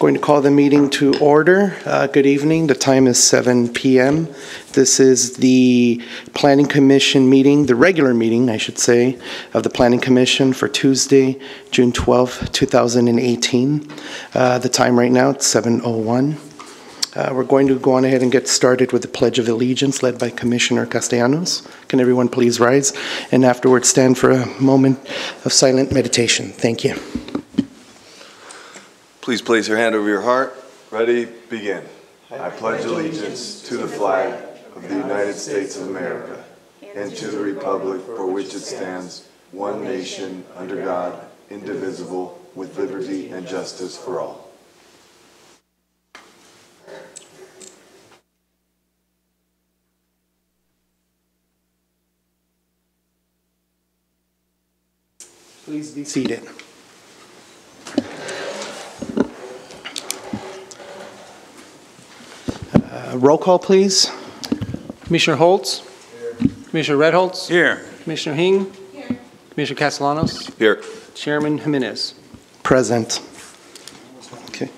Going to call the meeting to order. Good evening. The time is 7 p.m. This is the Planning Commission meeting, the regular meeting, I should say, of the Planning Commission for Tuesday, June 12, 2018. The time right now, it's 7:01. We're going to go on ahead and get started with the Pledge of Allegiance led by Commissioner Castellanos. Can everyone please rise and afterwards stand for a moment of silent meditation? Thank you. Please place your hand over your heart. Ready, begin. I pledge allegiance to the flag of the United States of America and to the republic for which it stands, one nation, under God, indivisible, with liberty and justice for all. Please be seated. Roll call, please. Commissioner Holtz? Here. Commissioner Redholtz? Here. Commissioner Hing? Here. Commissioner Castellanos? Here. Chairman Jimenez? Present. Okay.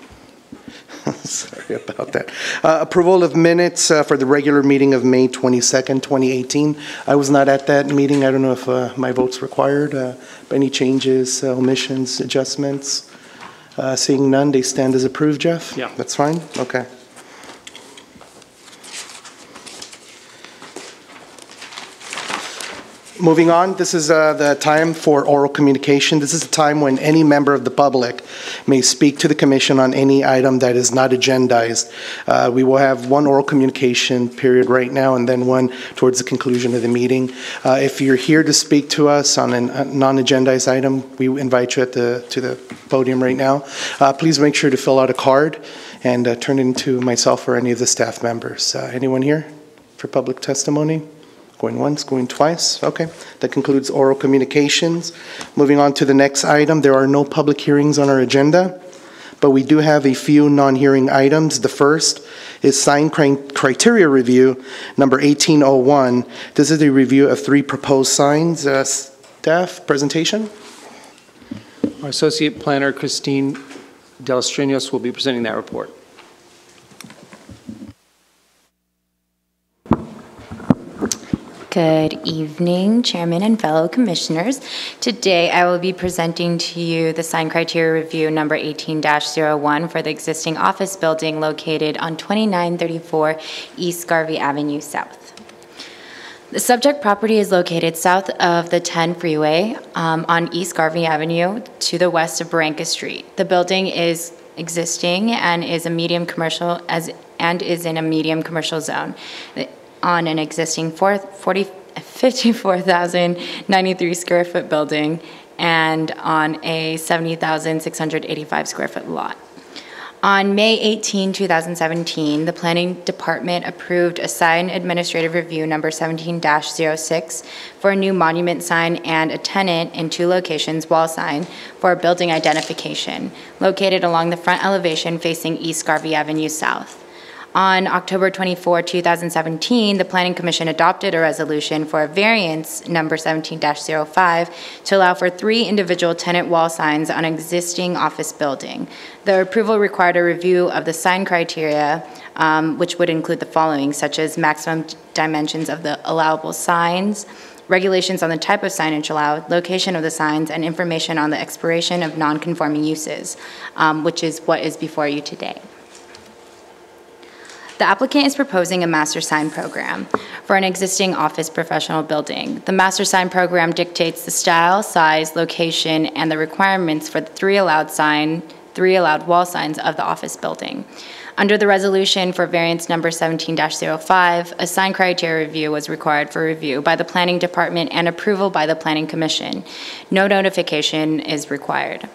Sorry about that. Approval of minutes for the regular meeting of May 22nd, 2018. I was not at that meeting. I don't know if my vote's required. Any changes, omissions, adjustments? Seeing none, they stand as approved, Jeff? Yeah. That's fine? Okay. Moving on, this is the time for oral communication. This is the time when any member of the public may speak to the Commission on any item that is not agendized. We will have one oral communication period right now and then one towards the conclusion of the meeting. If you're here to speak to us on a non-agendized item, we invite you to the podium right now. Please make sure to fill out a card and turn it into myself or any of the staff members. Anyone here for public testimony? Going once, going twice. Okay, that concludes oral communications. Moving on to the next item, there are no public hearings on our agenda, but we do have a few non-hearing items. The first is sign criteria review number 1801. This is a review of 3 proposed signs. Staff presentation. Our Associate Planner, Christine Delastrinos, will be presenting that report. Good evening, Chairman and fellow Commissioners. Today I will be presenting to you the sign criteria review number 18-01 for the existing office building located on 2934 East Garvey Avenue South. The subject property is located south of the 10 freeway on East Garvey Avenue to the west of Barranca Street. The building is existing and is a medium commercial is in a medium commercial zone on an existing 54,093 square foot building and on a 70,685 square foot lot. On May 18, 2017, the Planning Department approved a sign administrative review number 17-06 for a new monument sign and a tenant in 2 locations wall sign for building identification located along the front elevation facing East Garvey Avenue South. On October 24, 2017, the Planning Commission adopted a resolution for a variance number 17-05 to allow for 3 individual tenant wall signs on an existing office building. The approval required a review of the sign criteria, which would include the following, such as maximum dimensions of the allowable signs, regulations on the type of signage allowed, location of the signs, and information on the expiration of non-conforming uses, which is what is before you today. The applicant is proposing a master sign program for an existing office professional building. The master sign program dictates the style, size, location, and the requirements for the 3 allowed wall signs of the office building. Under the resolution for variance number 17-05, a sign criteria review was required for review by the Planning Department and approval by the Planning Commission. No notification is required.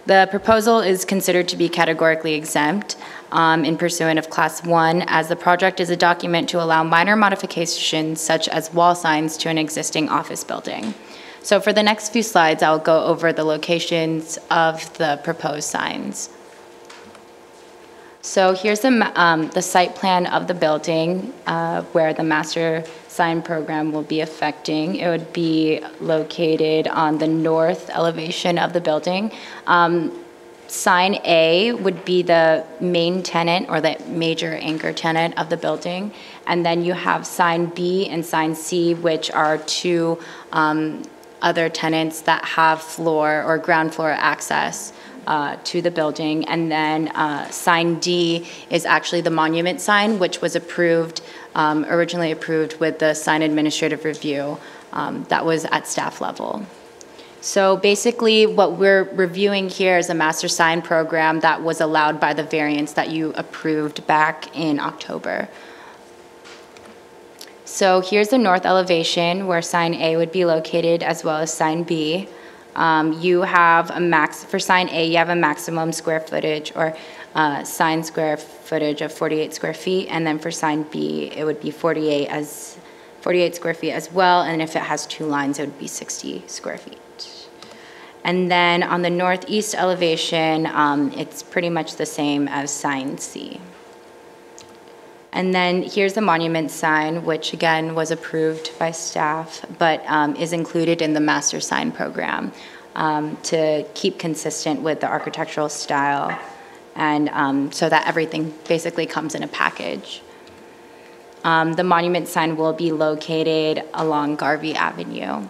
The proposal is considered to be categorically exempt in pursuant of Class 1, as the project is a document to allow minor modifications such as wall signs to an existing office building. So for the next few slides, I'll go over the locations of the proposed signs. So here's the site plan of the building where the master sign program will be affecting. It would be located on the north elevation of the building. sign A would be the main tenant or the major anchor tenant of the building. And then you have sign B and sign C, which are two other tenants that have floor or ground floor access to the building. And then sign D is actually the monument sign, which was approved, originally approved with the sign administrative review that was at staff level. So basically what we're reviewing here is a master sign program that was allowed by the variance that you approved back in October. So here's the north elevation where sign A would be located, as well as sign B. You have for sign A, you have a maximum square footage or sign square footage of 48 square feet, and then for sign B, it would be 48 square feet as well, and if it has two lines, it would be 60 square feet. And then on the northeast elevation, it's pretty much the same as sign C. And then here's the monument sign, which again was approved by staff, but is included in the master sign program to keep consistent with the architectural style, and so that everything basically comes in a package. The monument sign will be located along Garvey Avenue.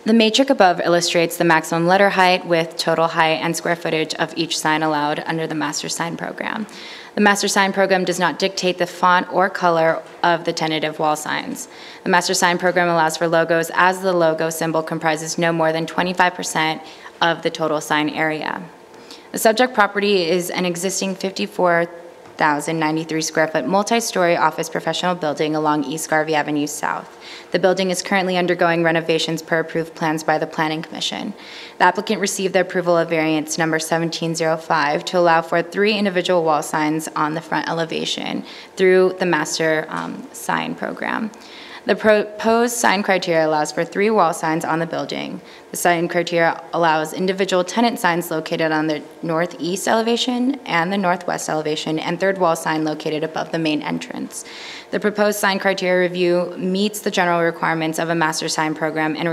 The matrix above illustrates the maximum letter height, width, total height, and square footage of each sign allowed under the master sign program. The master sign program does not dictate the font or color of the tentative wall signs. The master sign program allows for logos as the logo symbol comprises no more than 25% of the total sign area. The subject property is an existing 54,093 square foot multi-story office professional building along East Garvey Avenue South. The building is currently undergoing renovations per approved plans by the Planning Commission. The applicant received the approval of variance number 1705 to allow for 3 individual wall signs on the front elevation through the master sign program. The proposed sign criteria allows for 3 wall signs on the building. The sign criteria allows individual tenant signs located on the northeast elevation and the northwest elevation, and 3rd wall sign located above the main entrance. The proposed sign criteria review meets the general requirements of a master sign program and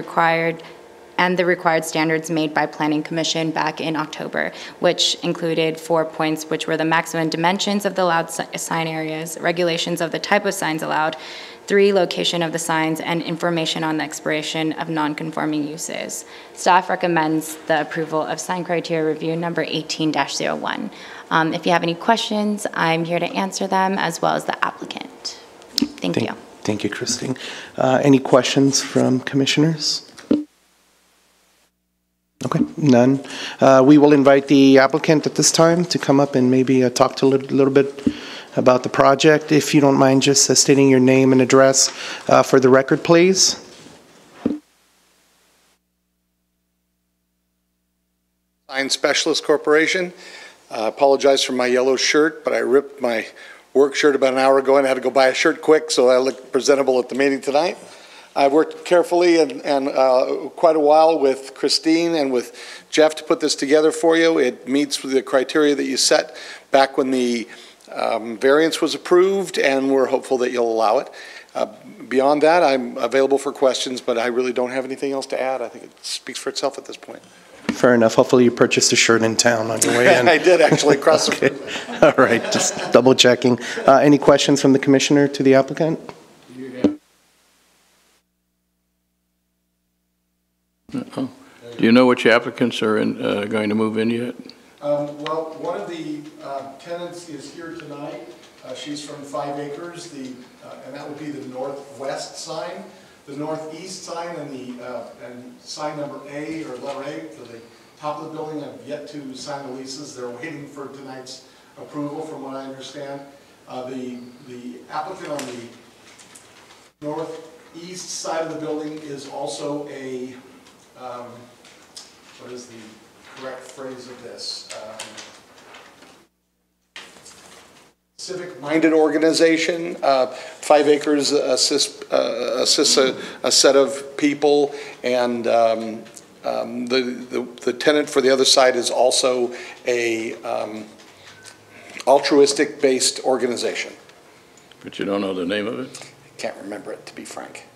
the required standards made by Planning Commission back in October, which included 4 points, which were the maximum dimensions of the allowed sign areas, regulations of the type of signs allowed, 3, location of the signs, and information on the expiration of non-conforming uses. Staff recommends the approval of sign criteria review number 18-01. If you have any questions, I'm here to answer them, as well as the applicant. Thank you. Thank you, Christine. Any questions from commissioners? Okay, none. We will invite the applicant at this time to come up and maybe talk to a little bit about the project. If you don't mind just stating your name and address for the record, please. Sign Specialist Corporation. I apologize for my yellow shirt, but I ripped my work shirt about an hour ago and I had to go buy a shirt quick so I look presentable at the meeting tonight. I've worked carefully and quite a while with Christine and with Jeff to put this together for you. It meets with the criteria that you set back when the variance was approved, and we're hopeful that you'll allow it. Beyond that, I'm available for questions, but I really don't have anything else to add. I think it speaks for itself at this point. Fair enough. Hopefully you purchased a shirt in town on your way in. I did actually cross okay. All right, just double checking. Any questions from the commissioner to the applicant? Do you know which applicants are going to move in yet? Well, one of the tenants is here tonight. She's from 5 Acres, and that would be the northwest sign. The northeast sign and sign number A, or letter A, for the top of the building have yet to sign the leases. They're waiting for tonight's approval, from what I understand. The applicant on the northeast side of the building is also a what is the correct phrase of this? Civic-minded organization. 5 Acres assists a set of people, and the tenant for the other side is also a altruistic-based organization. But you don't know the name of it? I can't remember it, to be frank.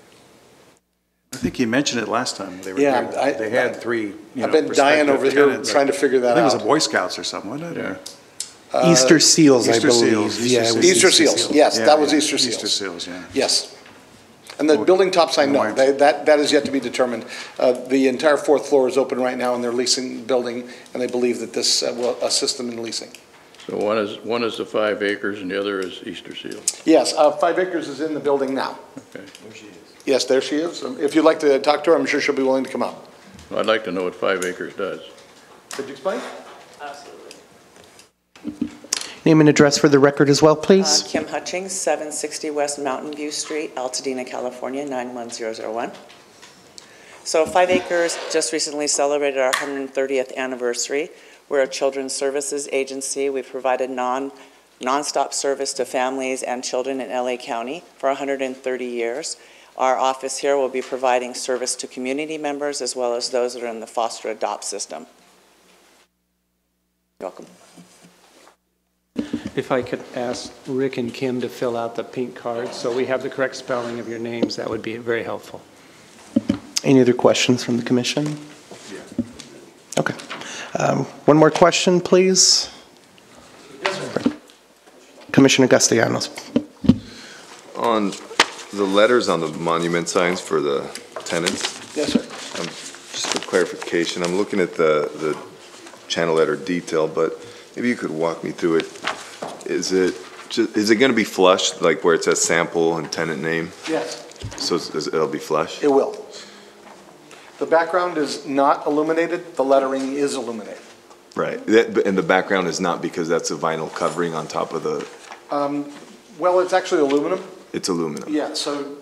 I think you mentioned it last time. They were Yeah, here. They had three, I've been dying over here tenants. trying to figure that I think it was out. the Boy Scouts or something, wasn't it? Yeah. Easter seals, I Easter believe. seals, Easter Yeah, it was seals. Easter seals, yes, Yeah, that was yeah, Easter seals. Easter seals, yeah. Yes. And the building top sign, no, that is yet to be determined. The entire fourth floor is open right now, and they're leasing the building, and they believe that this will assist them in leasing. So one is the 5 acres and the other is Easter seal. Yes, 5 acres is in the building now. Okay. Yes, there she is. If you'd like to talk to her, I'm sure she'll be willing to come up. Well, I'd like to know what 5 acres does. Could you explain? Name and address for the record as well, please. Kim Hutchings, 760 West Mountain View Street, Altadena, California, 91001. So 5 Acres just recently celebrated our 130th anniversary. We're a children's services agency. We've provided nonstop service to families and children in LA County for 130 years. Our office here will be providing service to community members as well as those that are in the foster adopt system. You're welcome. If I could ask Rick and Kim to fill out the pink cards so we have the correct spelling of your names, that would be very helpful. Any other questions from the commission? Okay. One more question, please. Commissioner Castellanos. On the letters on the monument signs for the tenants, Yes, sir. just for clarification, I'm looking at the channel letter detail, but maybe you could walk me through it. Is it going to be flush, like where it says sample and tenant name? Yes, So it'll be flush? it will. The background is not illuminated, the lettering is illuminated. Right. And the background is not because that's a vinyl covering on top of the, Well, it's actually aluminum. it's aluminum? Yeah, so,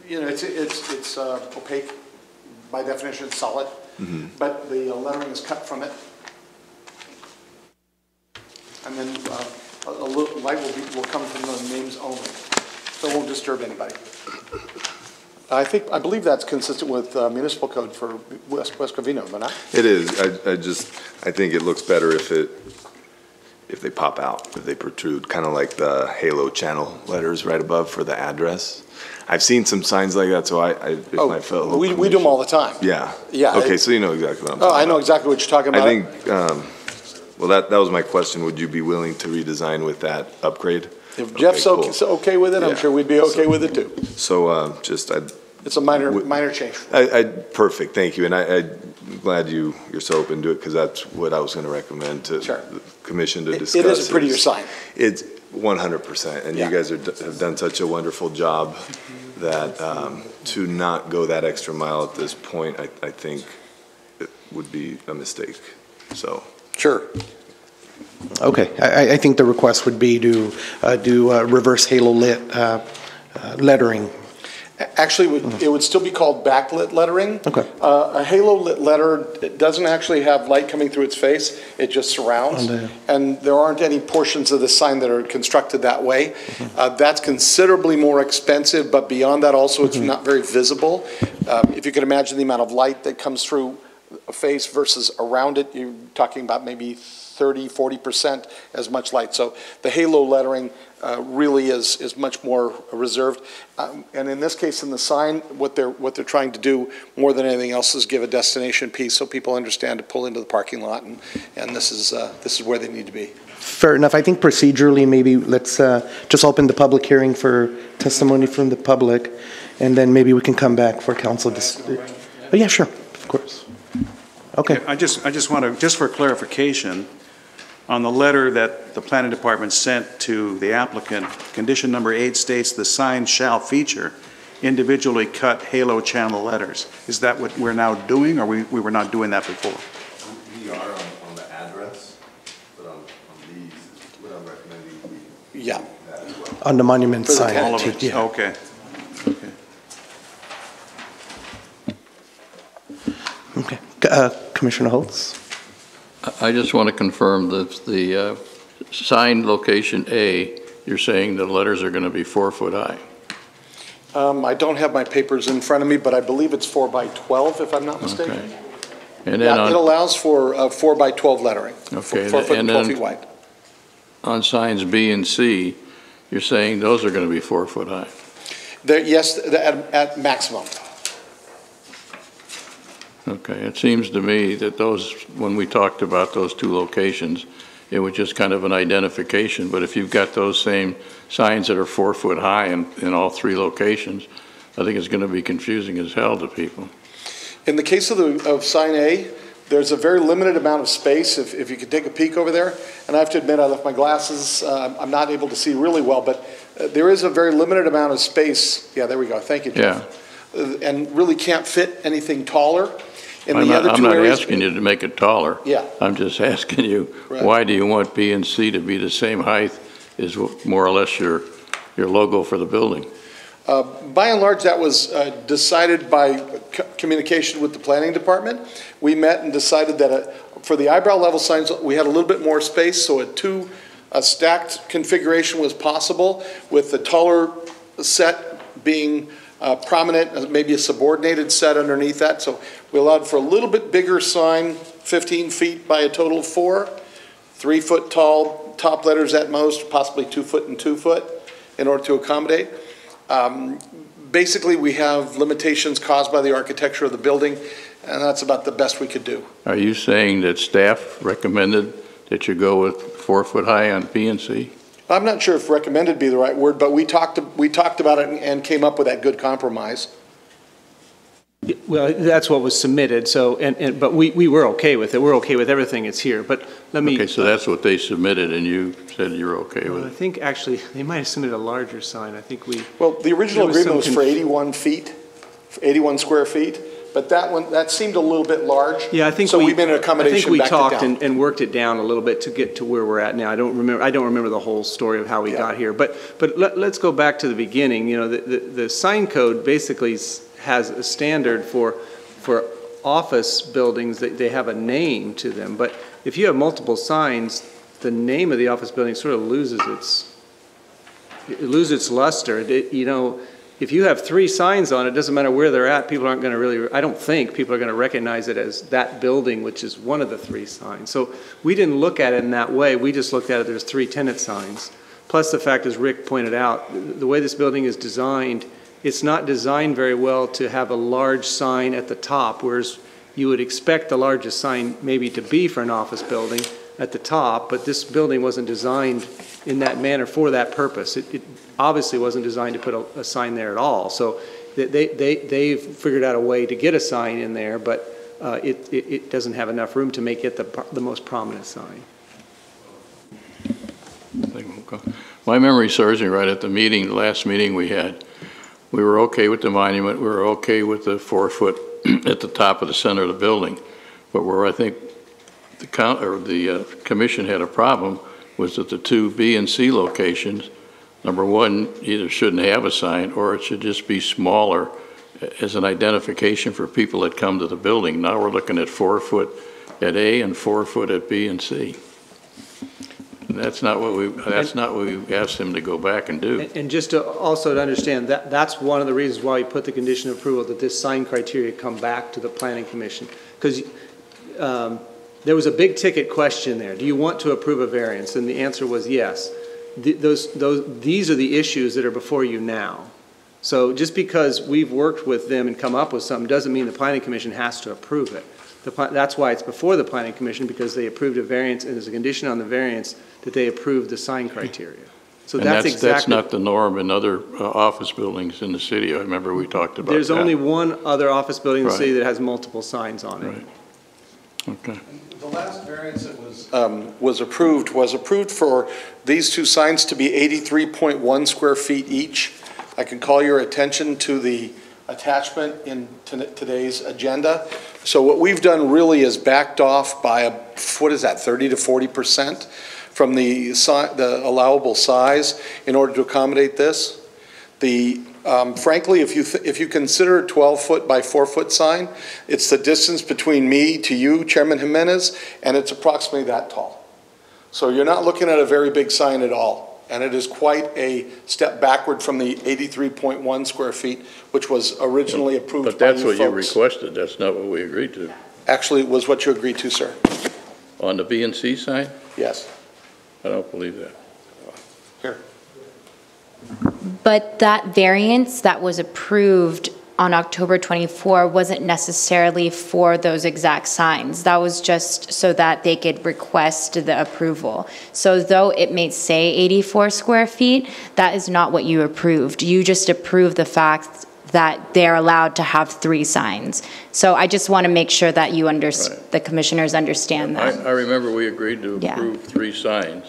you know, it's opaque, by definition, it's solid, but the lettering is cut from it. And then a little light will come from the names only, so it won't disturb anybody. I believe that's consistent with municipal code for West Covina, but not? It is. I think it looks better if they pop out, if they protrude, kind of like the halo channel letters right above for the address. I've seen some signs like that, so I felt. We do them all the time. Yeah. Yeah. Okay, so you know exactly what I'm talking about. Oh, I know exactly what you're talking about. I think, well, that was my question. Would you be willing to redesign with that upgrade? If Jeff's cool. okay with it, I'm Yeah. sure we'd be okay with it too. So It's a minor change. perfect, thank you. And I'm glad you're so open to it, because that's what I was going to recommend to Sure. the commission to discuss. It is a prettier sign. It's 100%, and Yeah. you guys have done such a wonderful job that to not go that extra mile at this point, I think it would be a mistake, so. Sure. Okay, I think the request would be to do reverse halo lit lettering. Actually, it would still be called backlit lettering. Okay. A halo lit letter doesn't actually have light coming through its face, it just surrounds. And there aren't any portions of the sign that are constructed that way. That's considerably more expensive, but beyond that also, it's not very visible. If you can imagine the amount of light that comes through a face versus around it, you're talking about maybe 30–40% as much light. So the halo lettering really is much more reserved. And in this case, in the sign, what they're trying to do more than anything else is give a destination piece so people understand to pull into the parking lot, and this is where they need to be. Fair enough. I think procedurally, maybe let's just open the public hearing for testimony from the public, and then maybe we can come back for council. Oh, yeah, sure, of course. Okay. I just want to, just for clarification, on the letter that the planning department sent to the applicant, condition number 8 states the sign shall feature individually cut halo channel letters. Is that what we're now doing, or we were not doing that before? We are on the address, but on these, what I'm recommending, Yeah. that as well. On the monument For the sign. All of too, it? yeah. Okay. Okay. Commissioner Holtz? I just want to confirm that the sign location A, you're saying the letters are going to be 4 foot high. I don't have my papers in front of me, but I believe it's 4 by 12, if I'm not mistaken. Okay. And then Yeah, it allows for 4 by 12 lettering. Okay, 4 foot and and 12 then- feet wide. on signs B and C, you're saying those are going to be 4 foot high. Yes, at maximum. Okay, it seems to me that those, when we talked about those two locations, it was just kind of an identification, but if you've got those same signs that are 4 foot high in all three locations, I think it's going to be confusing as hell to people. In the case of sign A, there's a very limited amount of space, if you could take a peek over there. And I have to admit, I left my glasses, I'm not able to see really well, but there is a very limited amount of space. Yeah, there we go, thank you, Jeff. Yeah. And really can't fit anything taller. In the other two areas, I'm not asking you to make it taller. Yeah. I'm just asking you, why do you want B and C to be the same height as more or less your logo for the building? By and large, that was decided by communication with the planning department. We met and decided that for the eyebrow level signs, we had a little bit more space, so a stacked configuration was possible, with the taller set being prominent, maybe a subordinated set underneath that. So we allowed for a little bit bigger sign, 15 feet by a total of 4, 3 foot tall, top letters at most, possibly 2 foot and 2 foot, in order to accommodate. Basically, we have limitations caused by the architecture of the building, and that's about the best we could do. Are you saying that staff recommended that you go with 4 foot high on B and C? I'm not sure if recommended be the right word, but we talked about it and came up with that good compromise. Well, that's what was submitted, so, but we were okay with it. We're okay with everything that's here, but let me... Okay, so that's what they submitted, and you said you're okay with it. I think, actually, they might have submitted a larger sign. I think we... Well, the original agreement was for 81 feet, 81 square feet, but that seemed a little bit large. Yeah, I think so we made an accommodation. I think we talked and worked it down a little bit to get to where we're at now. I don't remember the whole story of how we got here, but let's go back to the beginning. You know, the sign code basically has a standard for office buildings that they have a name to them. But if you have multiple signs, the name of the office building sort of loses its luster. You know, if you have 3 signs on it, doesn't matter where they're at, people aren't going to really, I don't think people are going to recognize it as that building, which is one of the 3 signs. So we didn't look at it in that way. We just looked at it, there's 3 tenant signs. Plus the fact, as Rick pointed out, the way this building is designed, it's not designed very well to have a large sign at the top, whereas you would expect the largest sign maybe to be for an office building at the top, but this building wasn't designed in that manner for that purpose. It obviously wasn't designed to put a sign there at all. So they've figured out a way to get a sign in there, but it doesn't have enough room to make it the most prominent sign. My memory serves me right at the last meeting we had. We were okay with the monument. We were okay with the 4 foot at the top of the center of the building. But where I think the commission had a problem was that the 2 B and C locations, number one, either shouldn't have a sign or it should just be smaller as an identification for people that come to the building. Now we're looking at 4 foot at A and 4 foot at B and C. That's not what we asked him to go back and do. And just also to understand, that's one of the reasons why we put the condition of approval, that this sign criteria come back to the Planning Commission. Because there was a big ticket question there. Do you want to approve a variance? And the answer was yes. These are the issues that are before you now. So just because we've worked with them and come up with something doesn't mean the Planning Commission has to approve it. That's why it's before the Planning Commission, because they approved a variance, and as a condition on the variance that they approved the sign criteria. So that's not the norm in other office buildings in the city. I remember we talked about There's that. only one other office building in the city that has multiple signs on it. Right. Okay. The last variance that was approved for these 2 signs to be 83.1 square feet each. I can call your attention to the attachment in today's agenda. So what we've done really is backed off by what is that, 30 to 40% from the allowable size in order to accommodate this. Frankly, if you consider a 12 foot by 4 foot sign, it's the distance between me to you, Chairman Jimenez, and it's approximately that tall. So you're not looking at a very big sign at all. And it is quite a step backward from the 83.1 square feet, which was originally approved by you folks. But that's what you requested. That's not what we agreed to. Actually, it was what you agreed to, sir. On the B and C side? Yes. I don't believe that. Here. But that variance that was approved on October 24 wasn't necessarily for those exact signs. That was just so that they could request the approval. So though it may say 84 square feet, that is not what you approved. You just approved the fact that they're allowed to have 3 signs. So I just want to make sure that you the commissioners understand that. I remember we agreed to Yeah. approve 3 signs.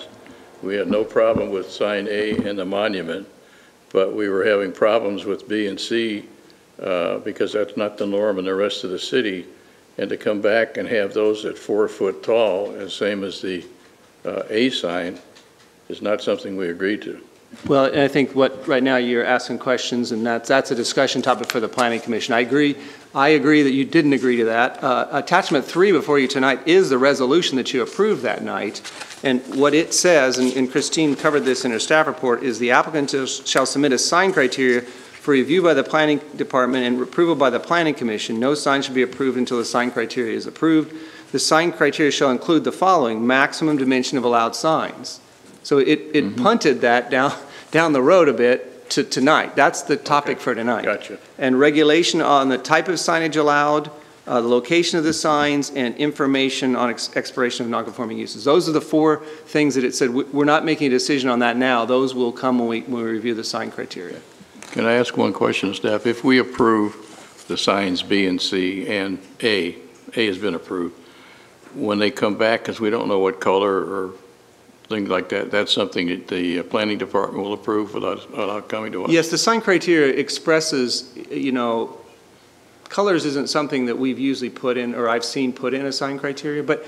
We had no problem with sign A and the monument, but we were having problems with B and C because that's not the norm in the rest of the city. And to come back and have those at 4 foot tall, as same as the A sign, is not something we agreed to. Well, and I think right now you're asking questions, and that's a discussion topic for the Planning Commission. I agree that you didn't agree to that. Attachment 3 before you tonight is the resolution that you approved that night. And what it says, and Christine covered this in her staff report, is the applicant shall submit a sign criteria for review by the Planning Department and approval by the Planning Commission. No sign should be approved until the sign criteria is approved. The sign criteria shall include the following: maximum dimension of allowed signs. So it punted that down the road a bit to tonight. That's the topic for tonight. Gotcha. And regulation on the type of signage allowed, the location of the signs, and information on expiration of non-conforming uses. Those are the 4 things that it said. We're not making a decision on that now. Those will come when we review the sign criteria. Can I ask one question, staff? If we approve the signs B and C and A has been approved, when they come back, because we don't know what color or things like that, that's something that the planning department will approve without coming to us? Yes, the sign criteria expresses, colors isn't something that we've usually put in, or I've seen put in a sign criteria, but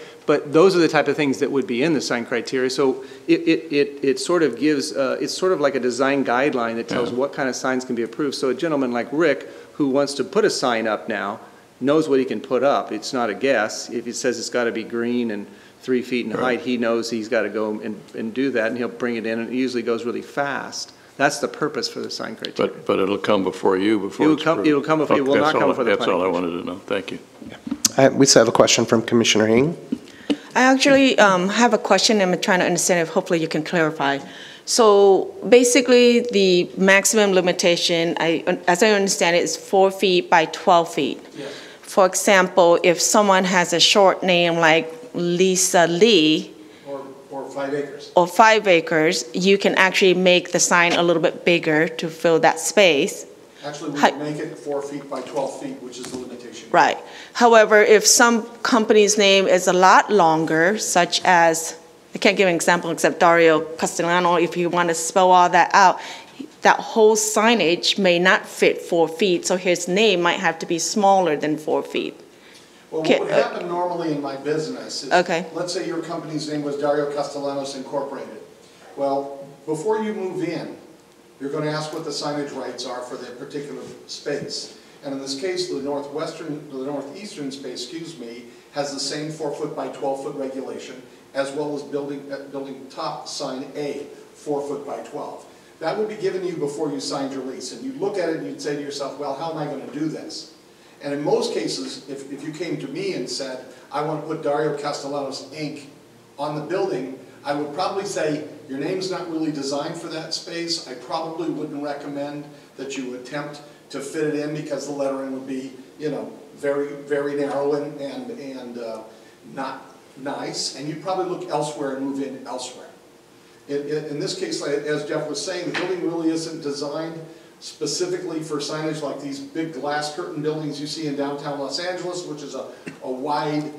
those are the type of things that would be in the sign criteria. So it sort of gives, it's sort of like a design guideline that tells what kind of signs can be approved. So a gentleman like Rick, who wants to put a sign up now, knows what he can put up. It's not a guess. If it says it's got to be green and 3 feet in height, he knows he's got to go and do that, and he'll bring it in, and it usually goes really fast. That's the purpose for the sign criteria. But it'll come before you before it's approved. It'll come before you. It will not come before the That's all I wanted to know. Thank you. We still have a question from Commissioner Hing. I actually have a question. I'm trying to understand if hopefully you can clarify. So basically the maximum limitation, as I understand it, is 4 feet by 12 feet. Yes. For example, if someone has a short name like Lisa Lee, Or 5 acres. or 5 acres, you can actually make the sign a little bit bigger to fill that space. Actually, we would make it 4 feet by 12 feet, which is the limitation. Right. However, if some company's name is a lot longer, such as, I can't give an example except Dario Castellano, if you want to spell all that out, that whole signage may not fit 4 feet, so his name might have to be smaller than 4 feet. Well, what would happen normally in my business is, let's say your company's name was Dario Castellanos Incorporated. Well, before you move in, you're going to ask what the signage rights are for that particular space. And in this case, the northeastern space, has the same 4 foot by 12 foot regulation, as well as building top sign A, 4 foot by 12. That would be given you before you signed your lease. And you'd look at it and you'd say to yourself, well, how am I going to do this? And in most cases, if you came to me and said, I want to put Dario Castellanos Inc. on the building, I would probably say, your name's not really designed for that space. I probably wouldn't recommend that you attempt to fit it in because the lettering would be, very, very narrow and not nice. And you'd probably look elsewhere and move in elsewhere. In this case, as Jeff was saying, the building really isn't designed specifically for signage like these big glass curtain buildings you see in downtown Los Angeles, which is a wide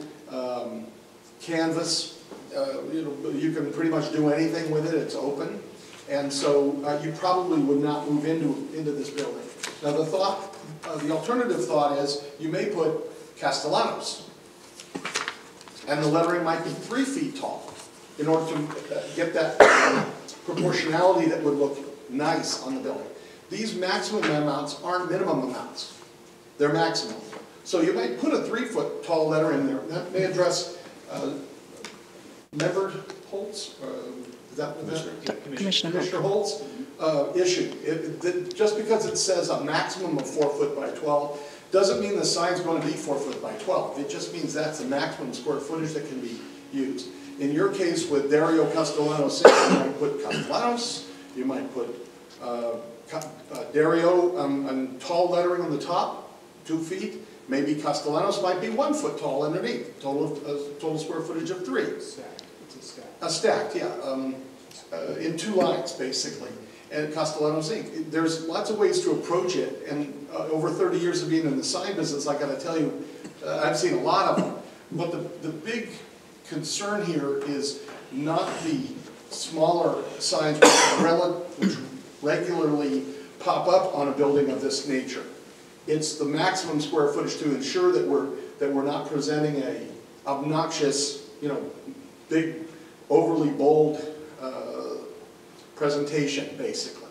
canvas. You can pretty much do anything with it. It's open. And so you probably would not move into this building. Now the alternative thought is you may put Castellanos, and the lettering might be 3 feet tall in order to get that proportionality that would look nice on the building. These maximum amounts aren't minimum amounts. They're maximum. So you might put a 3 foot tall letter in there. That may address Member Holt's, Commissioner Holt's issue. Just because it says a maximum of 4 foot by 12 doesn't mean the sign's going to be 4 foot by 12. It just means that's the maximum square footage that can be used. In your case with Dario Castellanos, you might put Castellanos, you might put Dario and tall lettering on the top, 2 feet. Maybe Castellanos might be 1 foot tall underneath. Total square footage of 3. It's a stack. A stacked, yeah, in 2 lines basically. And Castellanos Inc. There's lots of ways to approach it, and over 30 years of being in the sign business, I got to tell you, I've seen a lot of them. But the big concern here is not the smaller signs which regularly pop up on a building of this nature. It's the maximum square footage to ensure that we're not presenting a obnoxious, big, overly bold presentation, basically.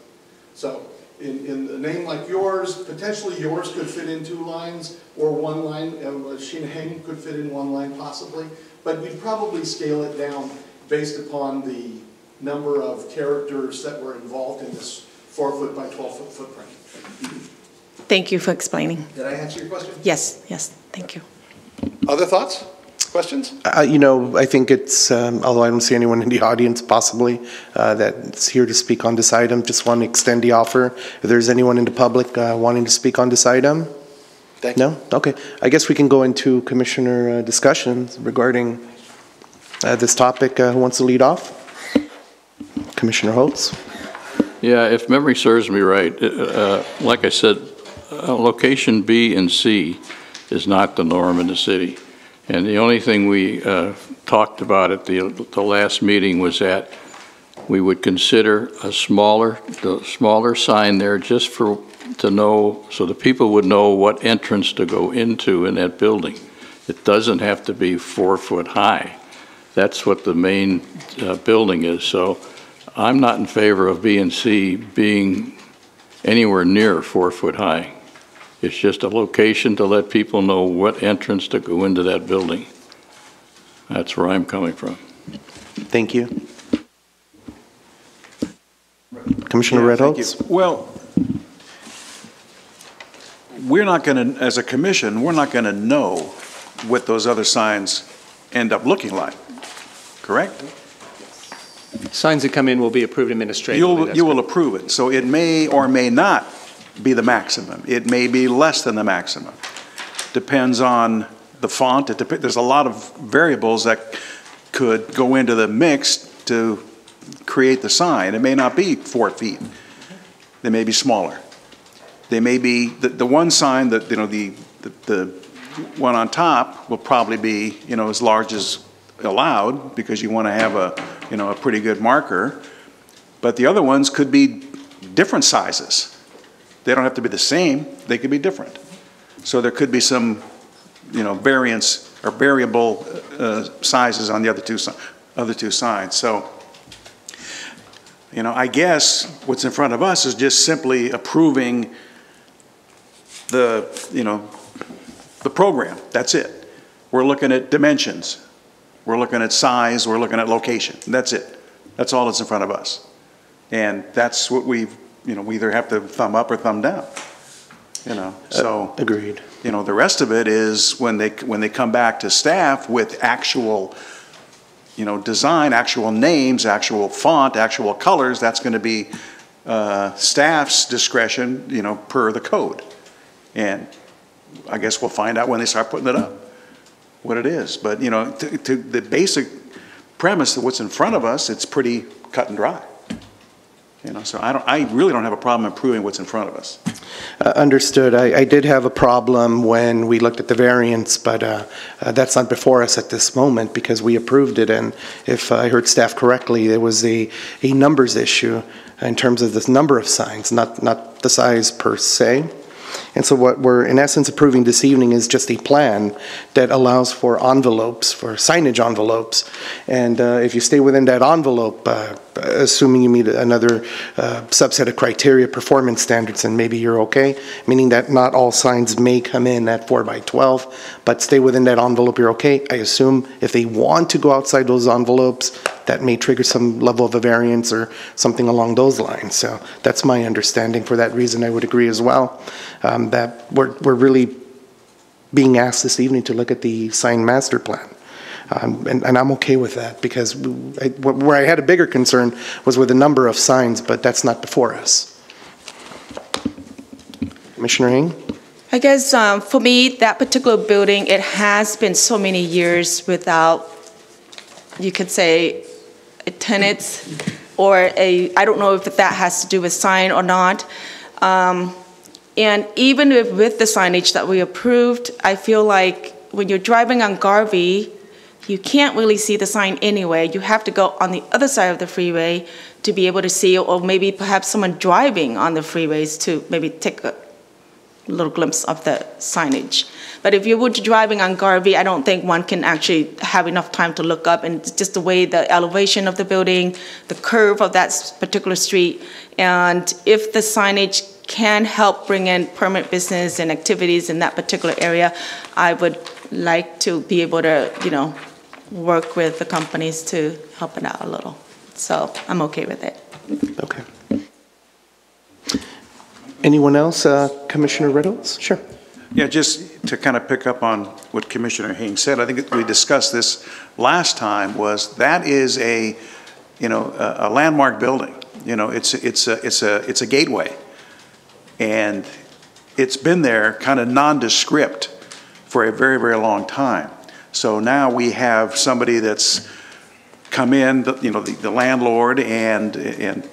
So in a name like yours, potentially yours could fit in 2 lines or 1 line. Shinheng could fit in 1 line possibly, but you'd probably scale it down based upon the number of characters that were involved in this 4 foot by 12 foot footprint. Thank you for explaining. Did I answer your question? Yes, thank you. Other thoughts? Questions? I think it's, although I don't see anyone in the audience possibly that's here to speak on this item, just want to extend the offer. If there's anyone in the public wanting to speak on this item? Thank you. No? Okay. I guess we can go into commissioner discussions regarding this topic. Who wants to lead off? Commissioner Holtz? Yeah, if memory serves me right, like I said, location B and C is not the norm in the city. And the only thing we talked about at the last meeting was that we would consider the smaller sign there just to know, so the people would know what entrance to go into in that building. It doesn't have to be 4 foot high. That's what the main building is. So I'm not in favor of B and C being anywhere near 4 foot high. It's just a location to let people know what entrance to go into that building. That's where I'm coming from. Thank you. Commissioner Red Holtz? Well, we're not going to, as a commission, we're not going to know what those other signs end up looking like, correct? Signs that come in will be approved administratively. You will approve it. So it may or may not be the maximum. It may be less than the maximum. Depends on the font. There's a lot of variables that could go into the mix to create the sign. It may not be 4 feet. They may be smaller. They may be the one sign that the one on top will probably be as large as allowed because you want to have a pretty good marker. But the other ones could be different sizes. They don't have to be the same, they could be different. So there could be some, variance or variable sizes on the other two signs. So, I guess what's in front of us is just simply approving the program. That's it. We're looking at dimensions. We're looking at size, we're looking at location. That's it. That's all that's in front of us. And that's what we either have to thumb up or thumb down. So agreed. The rest of it is when they come back to staff with actual design, actual names, actual font, actual colors, that's going to be staff's discretion, per the code. And I guess we'll find out when they start putting it up what it is. But to the basic premise of what's in front of us, it's pretty cut and dry. So I really don't have a problem improving what's in front of us. Understood. I did have a problem when we looked at the variance, but that's not before us at this moment because we approved it. And if I heard staff correctly, there was a numbers issue in terms of the number of signs, not the size per se. And so what we're in essence approving this evening is just a plan that allows for envelopes, for signage envelopes. And if you stay within that envelope, assuming you meet another subset of criteria, performance standards, and maybe you're okay, meaning that not all signs may come in at 4 by 12, but stay within that envelope, you're okay. I assume if they want to go outside those envelopes, that may trigger some level of a variance or something along those lines. So that's my understanding. For that reason, I would agree as well that we're really being asked this evening to look at the sign master plan. And I'm okay with that because where I had a bigger concern was with the number of signs, but that's not before us. Commissioner Hing? I guess for me, that particular building, it has been so many years without, you could say, a tenants or I don't know if that has to do with sign or not. And even with the signage that we approved, I feel like when you're driving on Garvey, you can't really see the sign anyway. You have to go on the other side of the freeway to be able to see, or maybe perhaps someone driving on the freeways to maybe take a little glimpse of the signage. But if you were driving on Garvey, I don't think one can actually have enough time to look up, and just the way the elevation of the building, the curve of that particular street, and if the signage can help bring in permanent business and activities in that particular area, I would like to be able to, work with the companies to help it out a little. So I'm okay with it. Okay. Anyone else? Commissioner Reynolds? Sure. Yeah, just to kind of pick up on what Commissioner Haynes said, I think we discussed this last time, was that is a landmark building. It's a gateway. And it's been there kind of nondescript for a very, very long time. So now we have somebody that's come in, the landlord and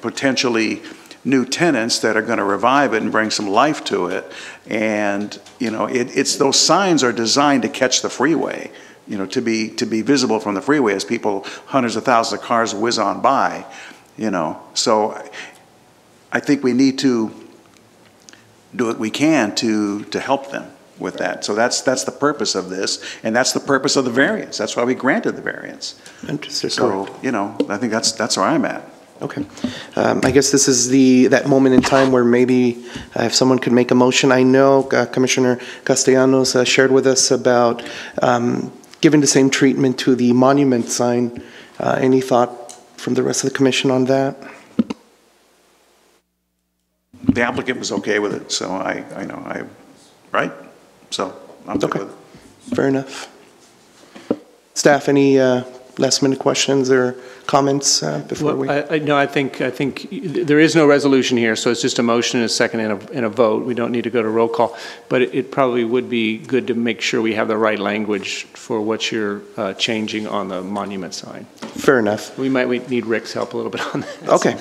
potentially new tenants that are going to revive it and bring some life to it. And, it's those signs are designed to catch the freeway, to be visible from the freeway as people, hundreds of thousands of cars whiz on by, So I think we need to do what we can to help them with that. So that's the purpose of this, and that's the purpose of the variance. That's why we granted the variance. Interesting. So, I think that's where I'm at. Okay. I guess this is that moment in time where maybe if someone could make a motion. I know Commissioner Castellanos shared with us about giving the same treatment to the monument sign. Any thought from the rest of the commission on that? The applicant was okay with it, so right? So I'm good with it. Fair enough. Staff, any last minute questions or comments before we? No, I think there is no resolution here, so it's just a motion, a second, and a vote. We don't need to go to roll call, but it probably would be good to make sure we have the right language for what you're changing on the monument sign. Fair enough. We might need Rick's help a little bit on that. Okay.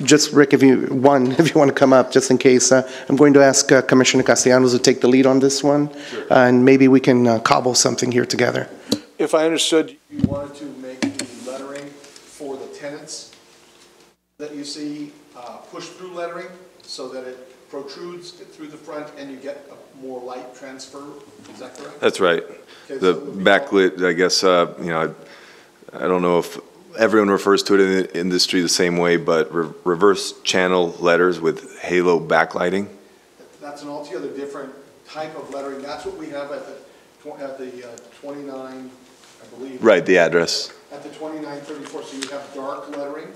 Just, Rick, if you want to come up, just in case, I'm going to ask Commissioner Castellanos to take the lead on this one, and maybe we can cobble something here together. If I understood, you wanted to make the lettering for the tenants that you see push-through lettering so that it protrudes through the front and you get a more light transfer. Is that correct? That's right. Okay, The so backlit, I guess, I don't know if everyone refers to it in the industry the same way, but reverse channel letters with halo backlighting. That's an altogether different type of lettering. That's what we have at the 29, I believe. Right, the address. At the 2934, so you have dark lettering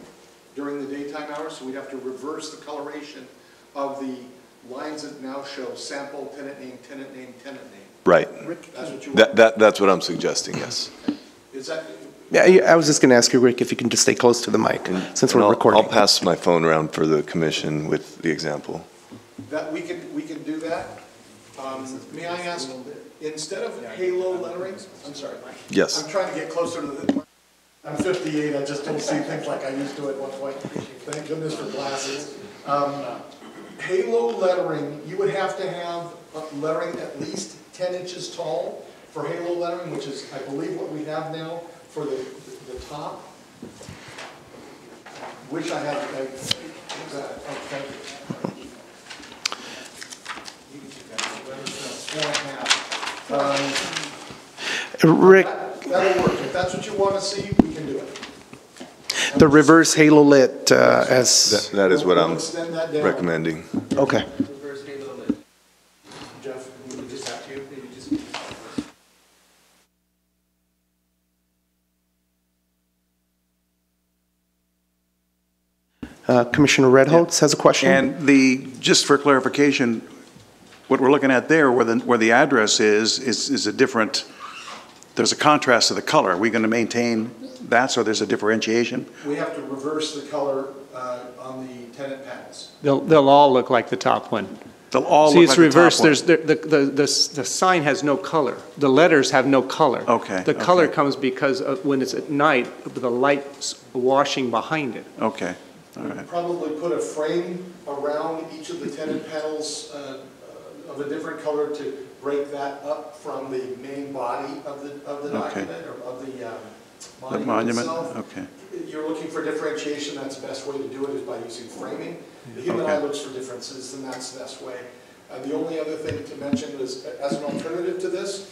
during the daytime hours, so we'd have to reverse the coloration of the lines that now show sample, tenant name, tenant name, tenant name. Right. That's what you want? That's what I'm suggesting, yes. Is that? Yeah, I was just going to ask you, Rick, if you can just stay close to the mic, since we're recording. I'll pass my phone around for the commission with the example. That we can do that. May I ask, instead of halo lettering, I'm sorry. Yes. I'm trying to get closer to the, I'm 58, I just don't see things like I used to at one point. Thank goodness for glasses. Halo lettering, you would have to have lettering at least 10 inches tall for halo lettering, which is, I believe, what we have now for the top, which I have, thank you. Rick, That'll work. If that's what you want to see, we can do it. the reverse halo lit as... That is what I'm Extend that down. recommending. Okay. Jeff, we just have to, maybe just. Commissioner Redholz has a question. And just for clarification, what we're looking at there, where the address is a different, there's a contrast to the color. Are we going to maintain that so there's a differentiation? We have to reverse the color on the tenant panels. They'll all look like the top one. They'll all See, look it's like the top reversed. one. There's, the sign has no color. The letters have no color. Okay, The color okay. comes because of when it's at night, the light's washing behind it. Okay, all right. Probably put a frame around each of the tenant panels of a different color to break that up from the main body of the document, or of the monument itself. Okay. You're looking for differentiation, that's the best way to do it is by using framing. The human eye Okay. looks for differences, and that's the best way. The only other thing to mention is, as an alternative to this,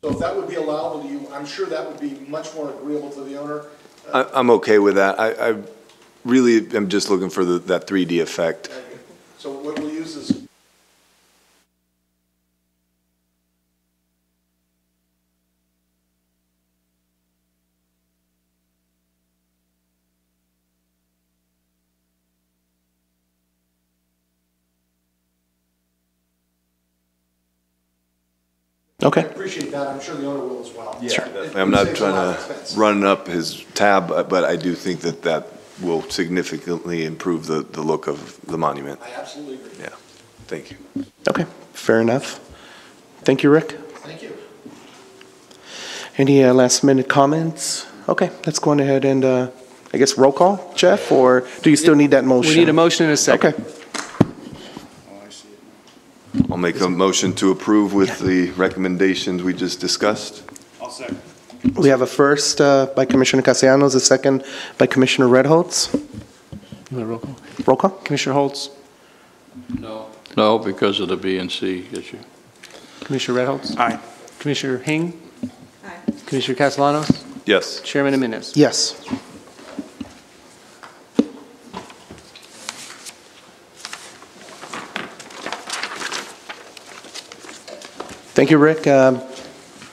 so if that would be allowable to you, I'm sure that would be much more agreeable to the owner. I'm okay with that. I really am just looking for that 3D effect. So what we'll use is, I Okay. appreciate that, I'm sure the owner will as well. Yeah, I'm not trying to run up his tab, but I do think that will significantly improve the look of the monument. I absolutely agree. Yeah, thank you. Okay, fair enough. Thank you, Rick. Thank you. Any last minute comments? Okay, let's go on ahead and, I guess, roll call, Jeff, or do you still need that motion? We need a motion and a second. Okay, I'll make a motion to approve with the recommendations we just discussed. I'll second. we have a first by Commissioner Castellanos, a second by Commissioner Redholz. You want a roll call? Roll call? Commissioner Holtz, No, because of the B and C issue. Commissioner Redholz, Aye. Commissioner Hing, Commissioner Castellanos, Yes. Chairman Jimenez. Yes. Thank you, Rick.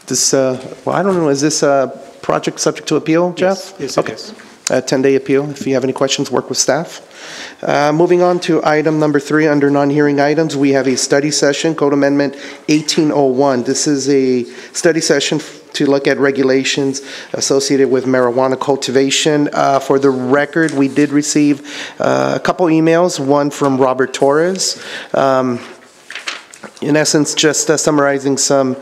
This, well, I don't know, is this a project subject to appeal, Jeff? Yes, it Okay. is. A 10-day appeal. If you have any questions, work with staff. Moving on to item number 3 under non-hearing items, we have a study session, Code Amendment 1801. This is a study session to look at regulations associated with marijuana cultivation. For the record, we did receive a couple emails, one from Robert Torres. In essence, just summarizing some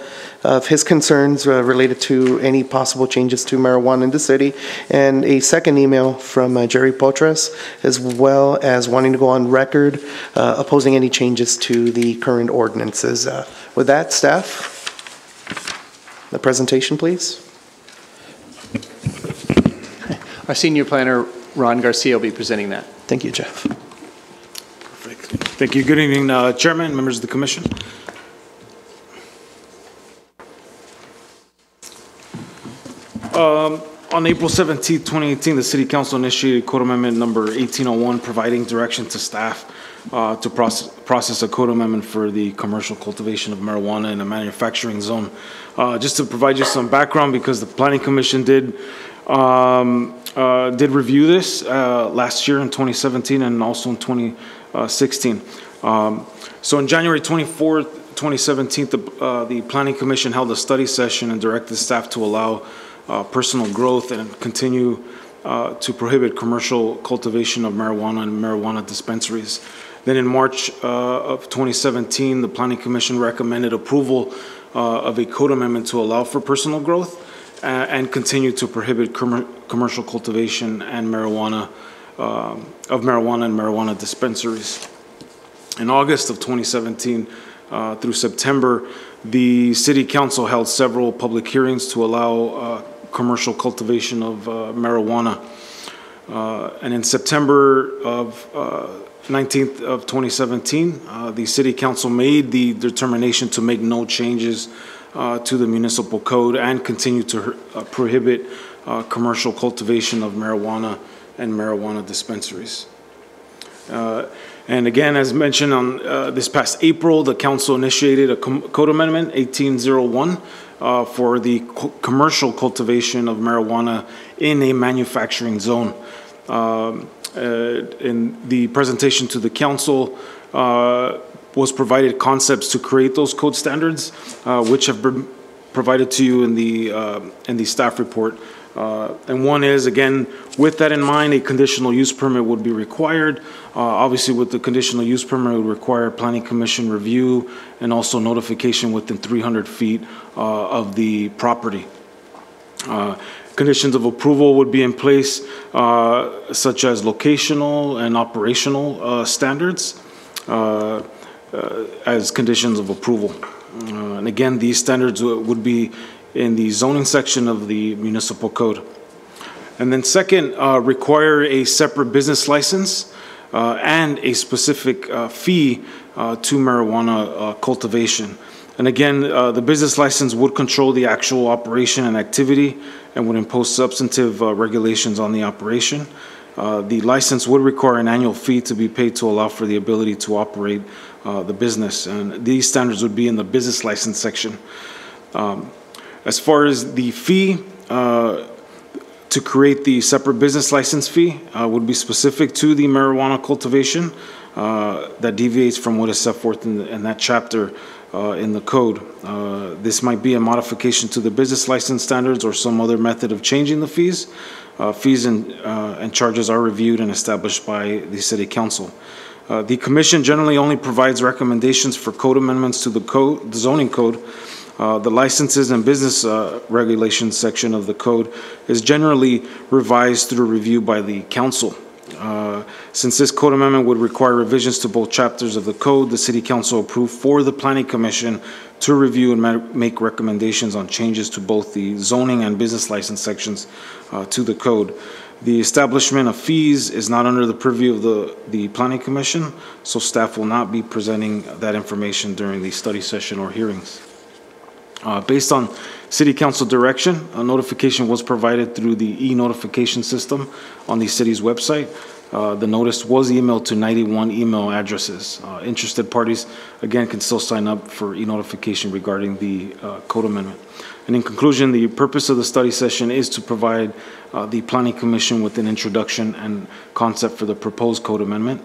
of his concerns related to any possible changes to marijuana in the city, and a second email from Jerry Potres, as well as wanting to go on record opposing any changes to the current ordinances. With that, staff, the presentation, please. Our senior planner, Ron Garcia, will be presenting that. Thank you, Jeff. Thank you. Good evening, Chairman, members of the Commission. On April 17, 2018, the City Council initiated Code Amendment number 1801, providing direction to staff to process a code amendment for the commercial cultivation of marijuana in a manufacturing zone. Just to provide you some background, because the Planning Commission did review this last year in 2017 and also in 2016. So on January 24th, 2017, the Planning Commission held a study session and directed staff to allow personal growth and continue to prohibit commercial cultivation of marijuana and marijuana dispensaries. Then in March of 2017, the Planning Commission recommended approval of a code amendment to allow for personal growth and continue to prohibit commercial cultivation and marijuana and marijuana dispensaries. In August of 2017, through September, the City Council held several public hearings to allow commercial cultivation of marijuana. And in September of 19th of 2017, the City Council made the determination to make no changes to the municipal code and continue to prohibit commercial cultivation of marijuana and marijuana dispensaries. And again, as mentioned on this past April, the council initiated a code amendment 1801 for the commercial cultivation of marijuana in a manufacturing zone. In the presentation to the council was provided concepts to create those code standards, which have been provided to you in the staff report. And one is, again, with that in mind, a conditional use permit would be required. Obviously, with the conditional use permit, it would require planning commission review and also notification within 300 feet of the property. Conditions of approval would be in place, such as locational and operational standards as conditions of approval. And again, these standards would be in the zoning section of the municipal code. And then second, require a separate business license and a specific fee to marijuana cultivation. And again, the business license would control the actual operation and activity and would impose substantive regulations on the operation. The license would require an annual fee to be paid to allow for the ability to operate the business. And these standards would be in the business license section. As far as the fee, to create the separate business license fee would be specific to the marijuana cultivation that deviates from what is set forth in that chapter in the code. This might be a modification to the business license standards or some other method of changing the fees. Fees and charges are reviewed and established by the City Council. The Commission generally only provides recommendations for code amendments to the zoning code. The licenses and business regulations section of the code is generally revised through review by the council. Since this code amendment would require revisions to both chapters of the code, the City Council approved for the Planning Commission to review and make recommendations on changes to both the zoning and business license sections to the code. The establishment of fees is not under the purview of the Planning Commission, so staff will not be presenting that information during the study session or hearings. Based on City Council direction, a notification was provided through the e-notification system on the city's website. The notice was emailed to 91 email addresses. Interested parties, again, can still sign up for e-notification regarding the code amendment. And in conclusion, the purpose of the study session is to provide the Planning Commission with an introduction and concept for the proposed code amendment.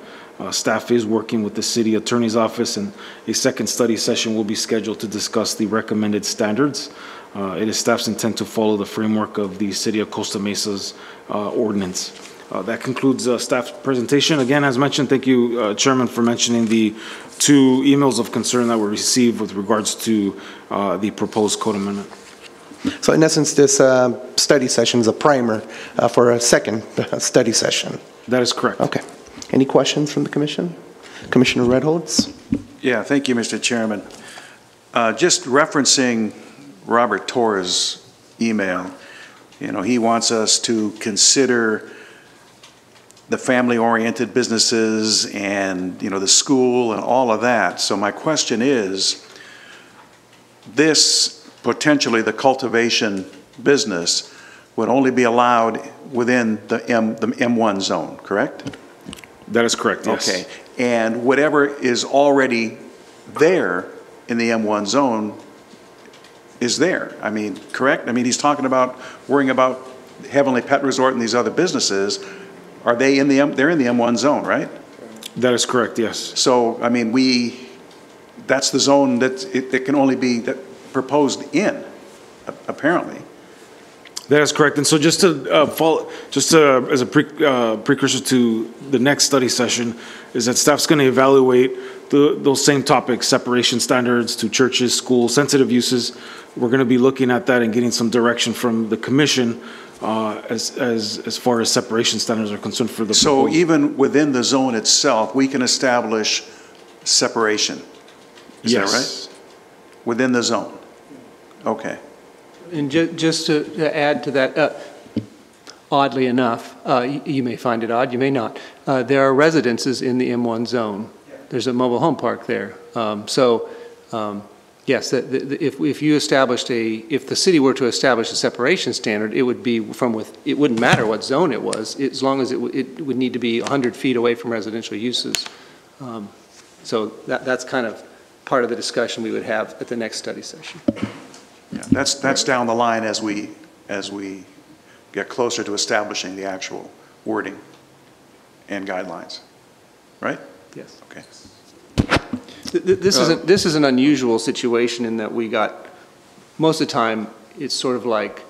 Staff is working with the City Attorney's Office, and a second study session will be scheduled to discuss the recommended standards. It is staff's intent to follow the framework of the City of Costa Mesa's ordinance. That concludes staff's presentation. Again, as mentioned, thank you, Chairman, for mentioning the 2 emails of concern that were received with regards to the proposed code amendment. So in essence, this study session is a primer for a second study session. That is correct. Okay. Any questions from the Commission? Commissioner Redholz? Yeah, thank you, Mr. Chairman. Just referencing Robert Torres' email, you know, he wants us to consider the family-oriented businesses and, you know, the school and all of that. So my question is, this potentially the cultivation business would only be allowed within the M1 zone, correct? That is correct, yes. Okay, and whatever is already there in the M1 zone is there. I mean, correct? I mean, he's talking about worrying about Heavenly Pet Resort and these other businesses. Are they in the they're in the M1 zone, right? That is correct, yes. So, I mean, that's the zone that it can only be proposed in, apparently. That is correct. And so just to follow, as a precursor to the next study session, is that staff's going to evaluate those same topics, separation standards to churches, schools, sensitive uses. We're going to be looking at that and getting some direction from the Commission as far as separation standards are concerned for the So even within the zone itself, we can establish separation. Is Yes. that right? Within the zone? Okay. And just to add to that, oddly enough, you may find it odd, you may not, there are residences in the M1 zone. There's a mobile home park there. Yes, if you established if the city were to establish a separation standard, it would be it wouldn't matter what zone it was, as long as it would need to be 100 feet away from residential uses. So that's kind of part of the discussion we would have at the next study session. Yeah, that's down the line as we get closer to establishing the actual wording and guidelines, right? Yes. Okay. This is an unusual situation in that we got, most of the time, it's sort of like,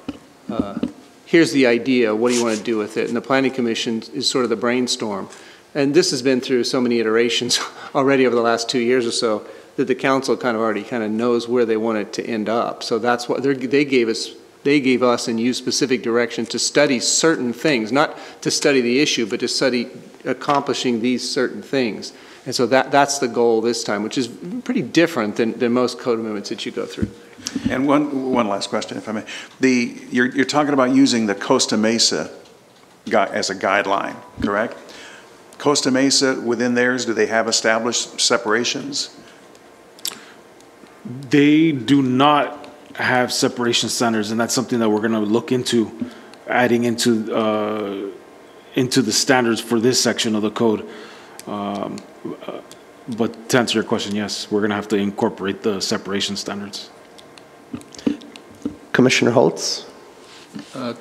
here's the idea, what do you want to do with it? And the Planning Commission is sort of the brainstorm. And this has been through so many iterations already over the last 2 years or so that the council already knows where they want it to end up. So that's what they gave us and you specific direction to study certain things, not to study the issue, but to study accomplishing these certain things. And so that's the goal this time, which is pretty different than most code amendments that you go through. And one last question, if I may. You're talking about using the Costa Mesa as a guideline, correct? Costa Mesa, within theirs, do they have established separations? They do not have separation standards, and that's something that we're going to look into adding into the standards for this section of the code. But to answer your question, yes, we're going to have to incorporate the separation standards. Commissioner Holtz?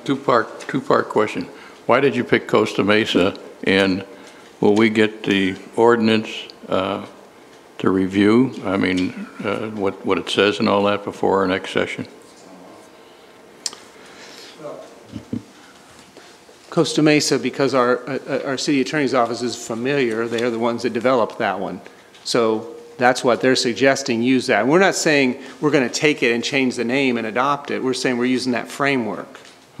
Two-part question. Why did you pick Costa Mesa, and will we get the ordinance to review? I mean, what it says and all that before our next session? Costa Mesa, because our city attorney's office is familiar, they are the ones that developed that one. So that's what they're suggesting, use that. And we're not saying we're going to take it and change the name and adopt it. We're saying we're using that framework.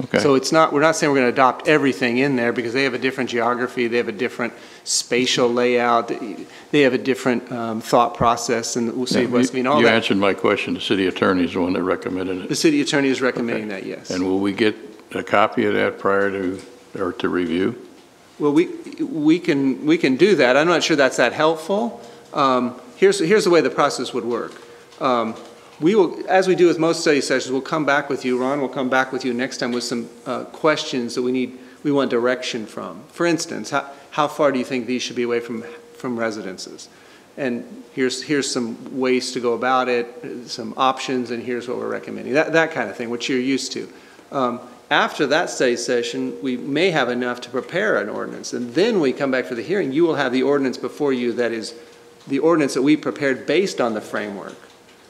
Okay. So we're not saying we're going to adopt everything in there because they have a different geography, they have a different spatial layout, they have a different thought process than the city of West Covina. You answered my question. The city attorney is the one that recommended it. The city attorney is recommending that, yes. And will we get a copy of that prior to, or to review? Well, we can do that. I'm not sure that's that helpful. Here's the way the process would work. We will, as we do with most study sessions, we'll come back with you. Ron will come back with you next time with some questions that we want direction from. For instance, how far do you think these should be away from residences? And here's some ways to go about it, some options, and here's what we're recommending. That kind of thing, which you're used to. After that study session, we may have enough to prepare an ordinance, and then we come back for the hearing. You will have the ordinance before you that is the ordinance that we prepared based on the framework.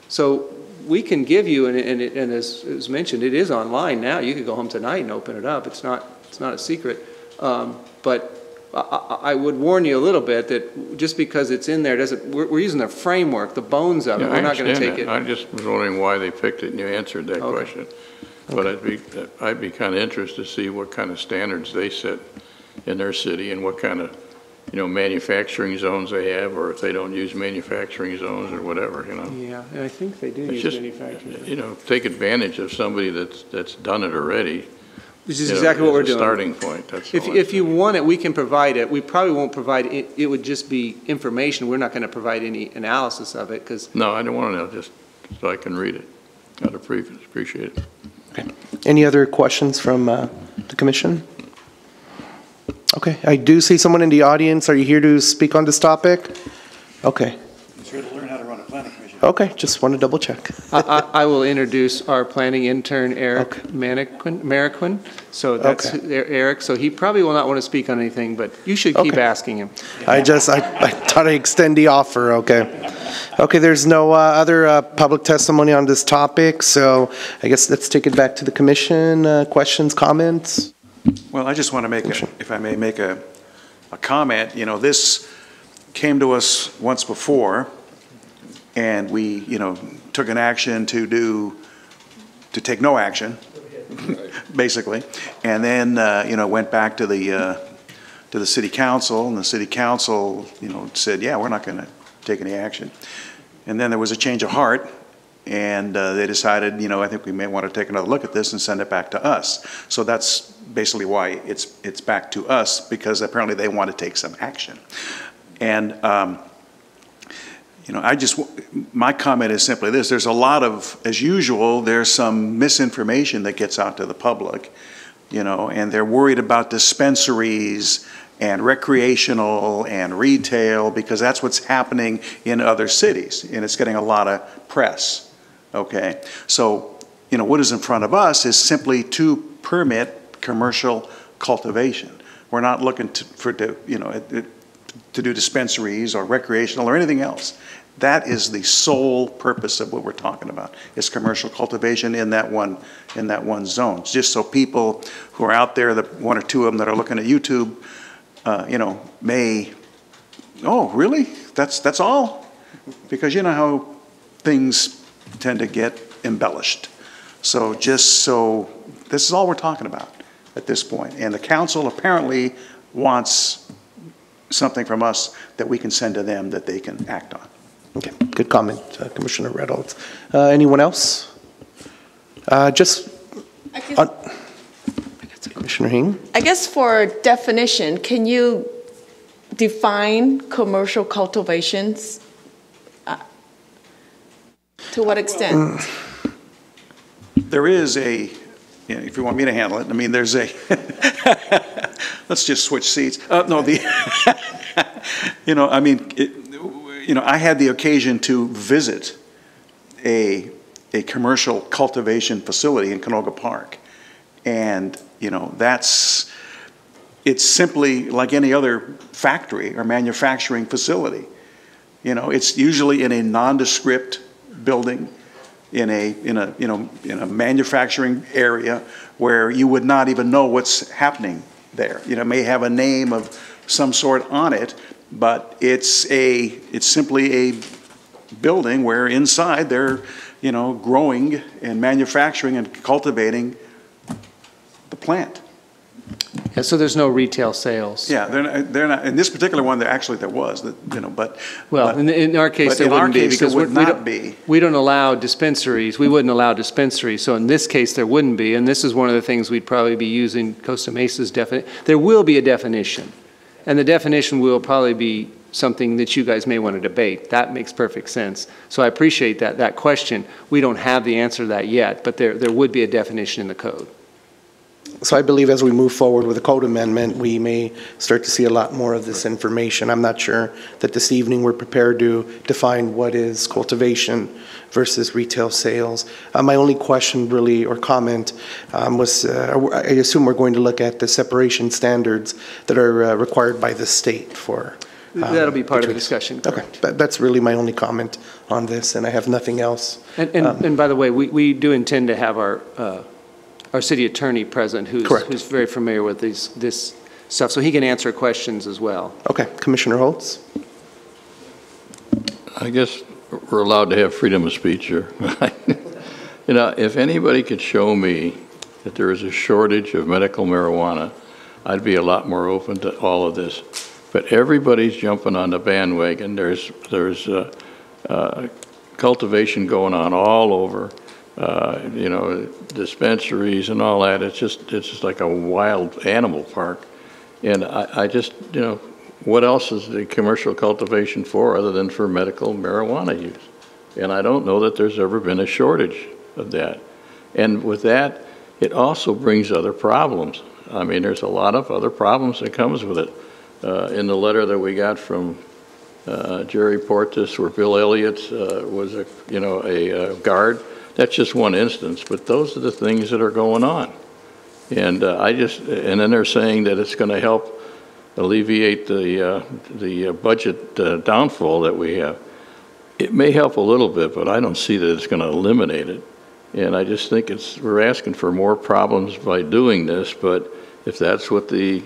So we can give you, and as mentioned, it is online now. You could go home tonight and open it up. It's not a secret. But I would warn you a little bit that just because it's in there doesn't. We're using the framework, the bones of it. We're not going to take it. I just was wondering why they picked it, and you answered that question. But I'd be kind of interested to see what kind of standards they set in their city and what kind of, manufacturing zones they have, or if they don't use manufacturing zones or whatever, Yeah, and I think they do use manufacturing. Take advantage of somebody that's done it already. Which is exactly what we're doing. Starting point. That's if you want it, we can provide it. We probably won't provide it. It would just be information. We're not going to provide any analysis of it because. No, I don't want to know. Just so I can read it. I'd appreciate it. Okay. Any other questions from the commission? Okay, I do see someone in the audience. Are you here to speak on this topic? Okay. He's here to learn how to run a planning commission. Okay, just want to double check. I will introduce our planning intern, Eric Mariquin. So that's Eric. So he probably will not want to speak on anything, but you should keep asking him. I thought I'd extend the offer, okay. Okay, there's no other public testimony on this topic, so I guess let's take it back to the commission. Questions, comments? Well, I just want to make, if I may make a comment. This came to us once before, and we, took an action to take no action, basically, and then, went back to the city council, and the city council, said, yeah, we're not going to take any action. And then there was a change of heart, and they decided, you know, I think we may want to take another look at this and send it back to us. So that's basically why it's back to us, because apparently they want to take some action. And, you know, my comment is simply this. There's a lot of, as usual, there's some misinformation that gets out to the public, you know, and they're worried about dispensaries and recreational and retail, because that's what's happening in other cities, and it's getting a lot of press, okay? So, you know, what is in front of us is simply to permit commercial cultivation. We're not looking to do dispensaries or recreational or anything else. That is the sole purpose of what we're talking about, is commercial cultivation in that one zone. Just so people who are out there, the one or two of them that are looking at YouTube, you know, may, oh, really? That's all? Because you know how things tend to get embellished. So just so, this is all we're talking about at this point. And the council apparently wants something from us that we can send to them that they can act on. Okay, good comment, Commissioner Reynolds. Anyone else? Commissioner Hing? I guess for definition, can you define commercial cultivations? To what extent? There is a, you know, if you want me to handle it, I mean, there's a, let's just switch seats. No, you know, I mean, you know, I had the occasion to visit a commercial cultivation facility in Canoga Park. And, you know, it's simply like any other factory or manufacturing facility. You know, it's usually in a nondescript building, in a manufacturing area where you would not even know what's happening there. You know, it may have a name of some sort on it, but it's simply a building where inside they're, you know, growing and manufacturing and cultivating the plant. Yeah, so there's no retail sales. Yeah, they're not. In this particular one, there was, you know, but well, in our case, there wouldn't be, because we don't allow dispensaries. We wouldn't allow dispensaries. So in this case, there wouldn't be. And this is one of the things we'd probably be using Costa Mesa's definition. There will be a definition, and the definition will probably be something that you guys may want to debate. That makes perfect sense. So I appreciate that question. We don't have the answer to that yet, but there would be a definition in the code. So I believe as we move forward with the code amendment, we may start to see a lot more of this information. I'm not sure that this evening we're prepared to define what is cultivation versus retail sales. My only question really, or comment, was I assume we're going to look at the separation standards that are required by the state for... That'll be part of the discussion. Correct. Okay, that's really my only comment on this, and I have nothing else. And by the way, we do intend to have our city attorney present, who's very familiar with this stuff, so he can answer questions as well. Okay, Commissioner Holtz. I guess we're allowed to have freedom of speech here. You know, if anybody could show me that there is a shortage of medical marijuana, I'd be a lot more open to all of this. But everybody's jumping on the bandwagon. There's cultivation going on all over. You know, dispensaries and all that. It's just like a wild animal park. And I just, you know, what else is the commercial cultivation for other than for medical marijuana use? And I don't know that there's ever been a shortage of that. And with that, it also brings other problems. I mean, there's a lot of other problems that comes with it. In the letter that we got from Jerry Portis, where Bill Elliott was a guard, that's just one instance, but those are the things that are going on. And and then they're saying that it's going to help alleviate the budget downfall that we have. It may help a little bit, but I don't see that it's going to eliminate it. And I just think we're asking for more problems by doing this, but if that's what the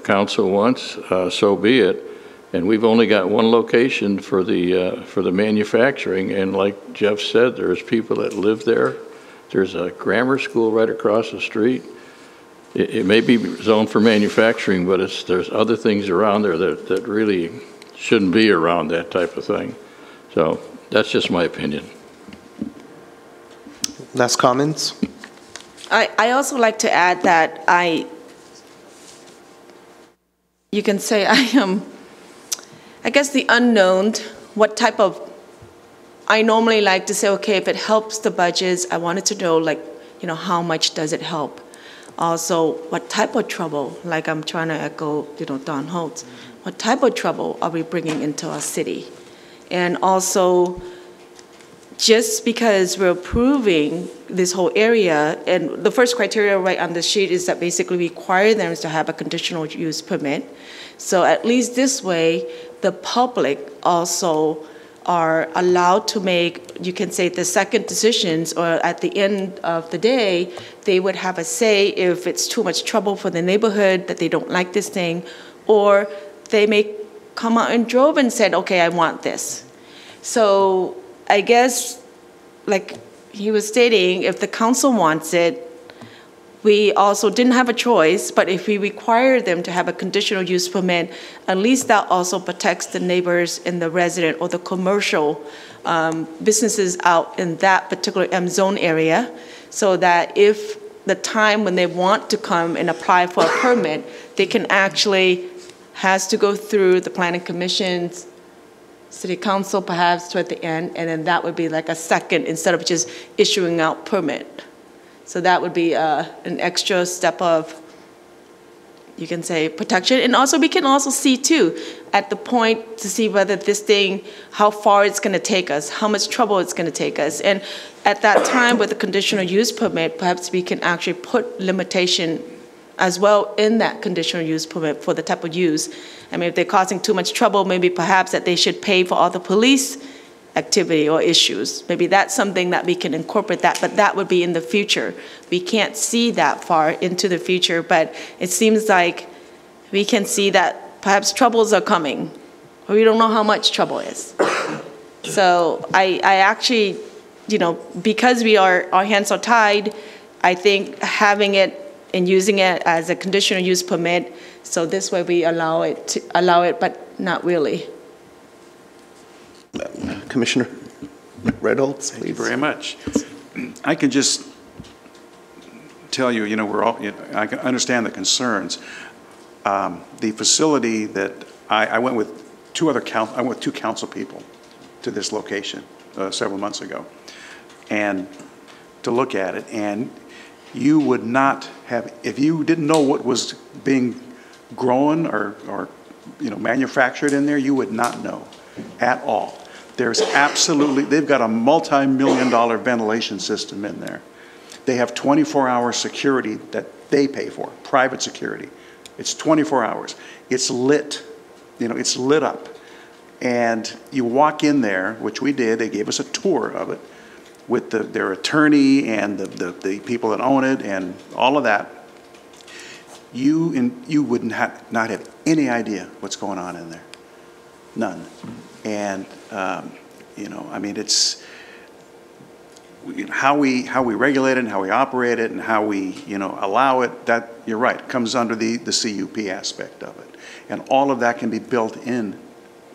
council wants, so be it. And we've only got one location for the manufacturing, and like Jeff said, there's people that live there. There's a grammar school right across the street. It may be zoned for manufacturing, but there's other things around there that really shouldn't be around that type of thing. So that's just my opinion. Last comments? I also like to add that you can say I am, I guess the unknown, what type of, I normally like to say, okay, if it helps the budgets, I wanted to know, like, you know, how much does it help? Also, what type of trouble, like I'm trying to echo, you know, Don Holtz, what type of trouble are we bringing into our city? And also, just because we're approving this whole area, and the first criteria right on the sheet is that basically require them to have a conditional use permit. So at least this way, the public also are allowed to make, you can say, the second decisions, or at the end of the day, they would have a say if it's too much trouble for the neighborhood, that they don't like this thing, or they may come out in drove and said, okay, I want this. So I guess, like he was stating, if the council wants it, we also didn't have a choice, but if we require them to have a conditional use permit, at least that also protects the neighbors and the resident or the commercial businesses out in that particular M zone area, so that if the time when they want to come and apply for a permit, they can actually, has to go through the planning commission's, city council perhaps toward the end, and then that would be like a second instead of just issuing out permit. So that would be an extra step of, you can say, protection. And also we can also see too, at the point to see whether this thing, how far it's gonna take us, how much trouble it's gonna take us. And at that time with the conditional use permit, perhaps we can actually put limitation as well in that conditional use permit for the type of use. I mean, if they're causing too much trouble, maybe perhaps that they should pay for all the police activity or issues. Maybe that's something that we can incorporate that, but that would be in the future. We can't see that far into the future, but it seems like we can see that perhaps troubles are coming, or we don't know how much trouble is. So I actually, you know, because our hands are tied, I think having it and using it as a conditional use permit, so this way we allow it, but not really. Commissioner Redholz, please. Thank you very much. I can just tell you, we're all, I can understand the concerns. The facility that I went with I went with two council people to this location several months ago, and to look at it, and you would not have, if you didn't know what was being grown or manufactured in there, you would not know at all. There's absolutely, they've got a multi-million-dollar ventilation system in there. They have 24-hour security that they pay for, private security. It's 24 hours. It's lit, it's lit up. And you walk in there, which we did, they gave us a tour of it with their attorney and the people that own it and all of that. You would not have any idea what's going on in there. None. And, I mean, it's how we regulate it and how we operate it and how we, allow it, that, you're right, comes under the CUP aspect of it. And all of that can be built in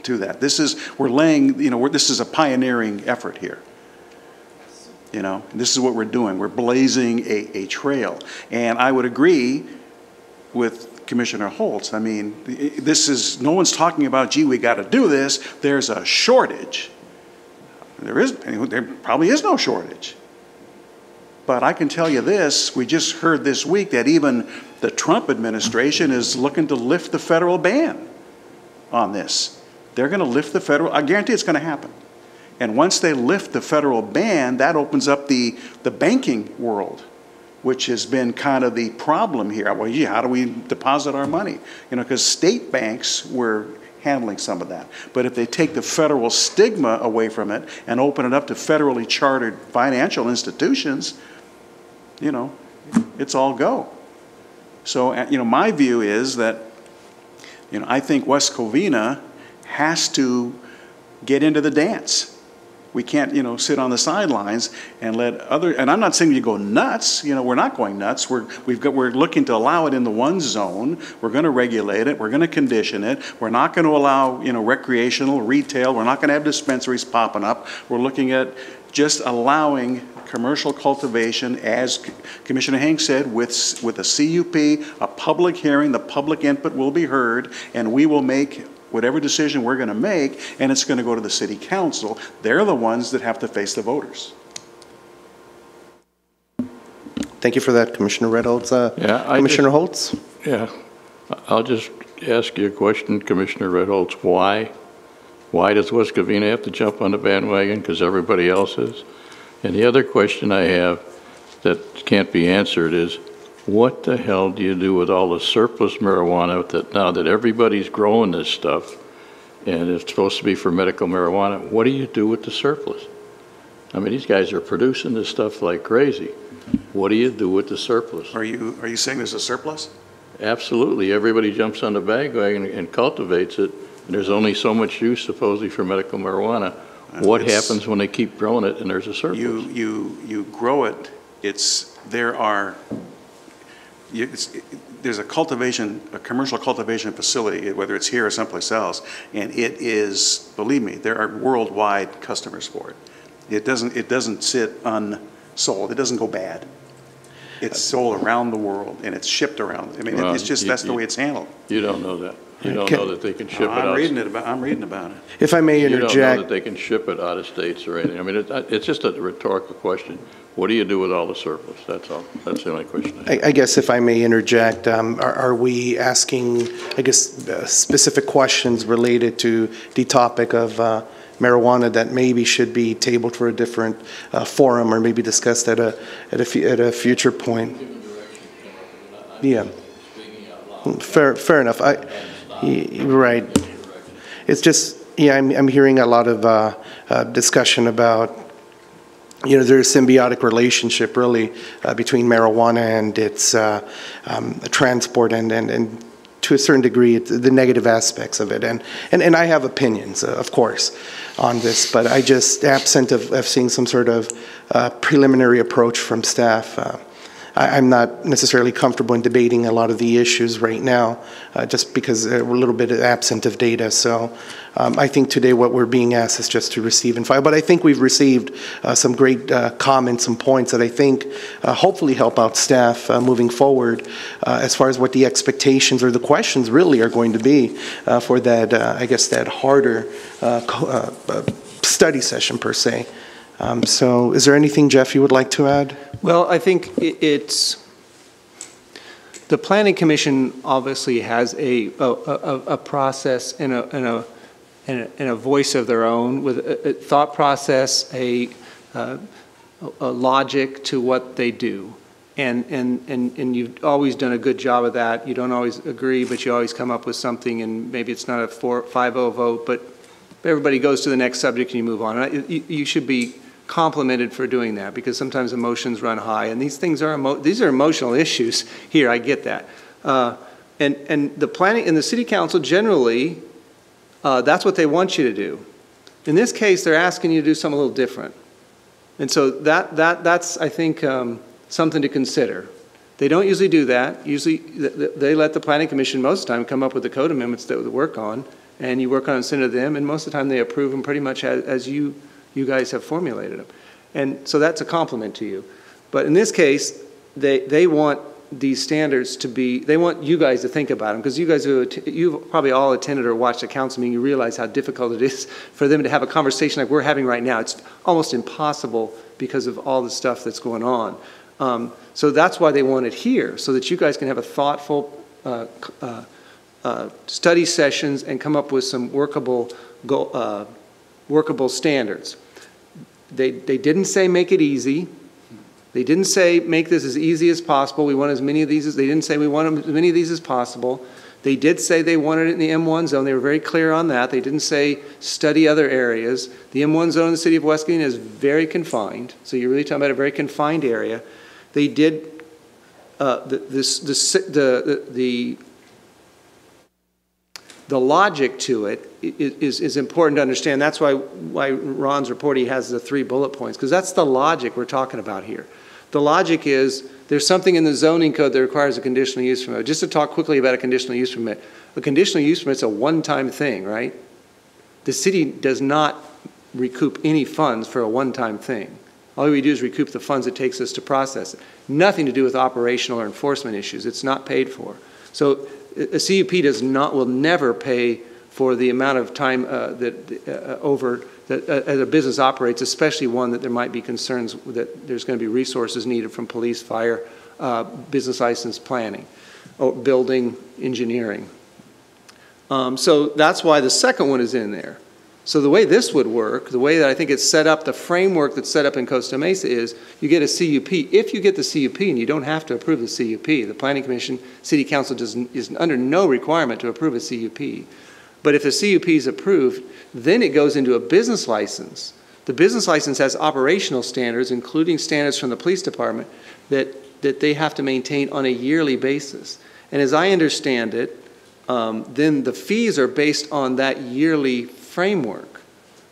to that. We're laying, this is a pioneering effort here. And this is what we're doing. We're blazing a trail. And I would agree with Commissioner Holtz. I mean, no one's talking about, gee, we got to do this. There's a shortage. There probably is no shortage. But I can tell you this, we just heard this week that even the Trump administration is looking to lift the federal ban on this. They're going to lift the federal, I guarantee it's going to happen. And once they lift the federal ban, that opens up the banking world, which has been kind of the problem here. Well, yeah, how do we deposit our money? Because state banks were handling some of that. But if they take the federal stigma away from it and open it up to federally chartered financial institutions, it's all go. So, my view is that, I think West Covina has to get into the dance. We can't, sit on the sidelines and let and I'm not saying you go nuts, we're not going nuts. We're looking to allow it in the one zone. We're going to regulate it. We're going to condition it. We're not going to allow, recreational, retail. We're not going to have dispensaries popping up. We're looking at just allowing commercial cultivation, as Commissioner Hanks said, with a CUP, a public hearing, the public input will be heard, and we will make whatever decision we're going to make, and it's going to go to the city council. They're the ones that have to face the voters. Thank you for that, Commissioner Reynolds. Commissioner Holtz? Yeah, I'll just ask you a question, Commissioner Reynolds. Why does West Covina have to jump on the bandwagon? Because everybody else is. And the other question I have that can't be answered is, what the hell do you do with all the surplus marijuana that now that everybody's growing this stuff and it's supposed to be for medical marijuana? What do you do with the surplus? I mean, these guys are producing this stuff like crazy. What do you do with the surplus? Are you saying there's a surplus? Absolutely. Everybody jumps on the bandwagon and cultivates it, and there's only so much use supposedly for medical marijuana. What happens when they keep growing it and there's a surplus? You grow it. There's a commercial cultivation facility, whether it's here or someplace else, and it is, believe me, there are worldwide customers for it. It doesn't sit unsold. It doesn't go bad. It's sold around the world, and it's shipped around. I mean, it's just that's the way it's handled. You don't know that. You don't know that they can ship it out. I'm reading about it. If I may interject. You don't know that they can ship it out of states or anything. I mean, it's just a rhetorical question. What do you do with all the surplus? That's all. That's the only question. I guess if I may interject, are we asking, specific questions related to the topic of marijuana that maybe should be tabled for a different forum or maybe discussed at a future point? Yeah. Fair enough. Right. It's just, I'm hearing a lot of discussion about, there's a symbiotic relationship really between marijuana and its transport and to a certain degree the negative aspects of it. And I have opinions, of course, on this, but I just, absent of seeing some sort of preliminary approach from staff, I'm not necessarily comfortable in debating a lot of the issues right now, just because we're a little bit absent of data. So I think today what we're being asked is just to receive and file. But I think we've received some great comments, some points that I think hopefully help out staff moving forward as far as what the expectations or the questions really are going to be for that, that harder study session per se. So is there anything, Jeff, you would like to add? Well, I think it's the Planning Commission obviously has a process and a voice of their own with a thought process, a logic to what they do, and you've always done a good job of that. You don't always agree, but you always come up with something, and maybe it's not a 5-0 vote, but everybody goes to the next subject and you move on. And you should be complimented for doing that, because sometimes emotions run high, and these things are emotional issues here. I get that, and the planning and the city council generally, that's what they want you to do. In this case, they're asking you to do something a little different, and so that's I think something to consider. They don't usually do that. Usually, they let the Planning Commission most of the time come up with the code amendments that they work on, and you work on and send to them, and most of the time they approve them pretty much as you guys have formulated them. And so that's a compliment to you. But in this case, they want these standards to be, they want you guys to think about them, because you guys, you've probably all attended or watched a council meeting, you realize how difficult it is for them to have a conversation like we're having right now. It's almost impossible because of all the stuff that's going on. So that's why they want it here, so that you guys can have a thoughtful study sessions and come up with some workable standards. They didn't say make it easy. They didn't say make this as easy as possible. We want as many of these they didn't say we want as many of these as possible. They did say they wanted it in the M1 zone. They were very clear on that. They didn't say study other areas. The M1 zone in the city of West Covina is very confined. So you're really talking about a very confined area. They did the logic to it is important to understand. That's why Ron's report, he has the 3 bullet points, because that's the logic we're talking about here. The logic is there's something in the zoning code that requires a conditional use permit. Just to talk quickly about a conditional use permit. A conditional use permit is a one-time thing, right? The city does not recoup any funds for a one-time thing. All we do is recoup the funds it takes us to process it. Nothing to do with operational or enforcement issues. It's not paid for. So a CUP will never pay for the amount of time as a business operates, especially one that there might be concerns that there's going to be resources needed from police, fire, business license planning, or building, engineering. So that's why the second one is in there. So the way this would work, the way that I think it's set up, the framework that's set up in Costa Mesa is you get a CUP. If you get the CUP, and you don't have to approve the CUP, the Planning Commission, City Council is under no requirement to approve a CUP. But if the CUP is approved, then it goes into a business license. The business license has operational standards, including standards from the police department, that they have to maintain on a yearly basis. And as I understand it, then the fees are based on that yearly framework.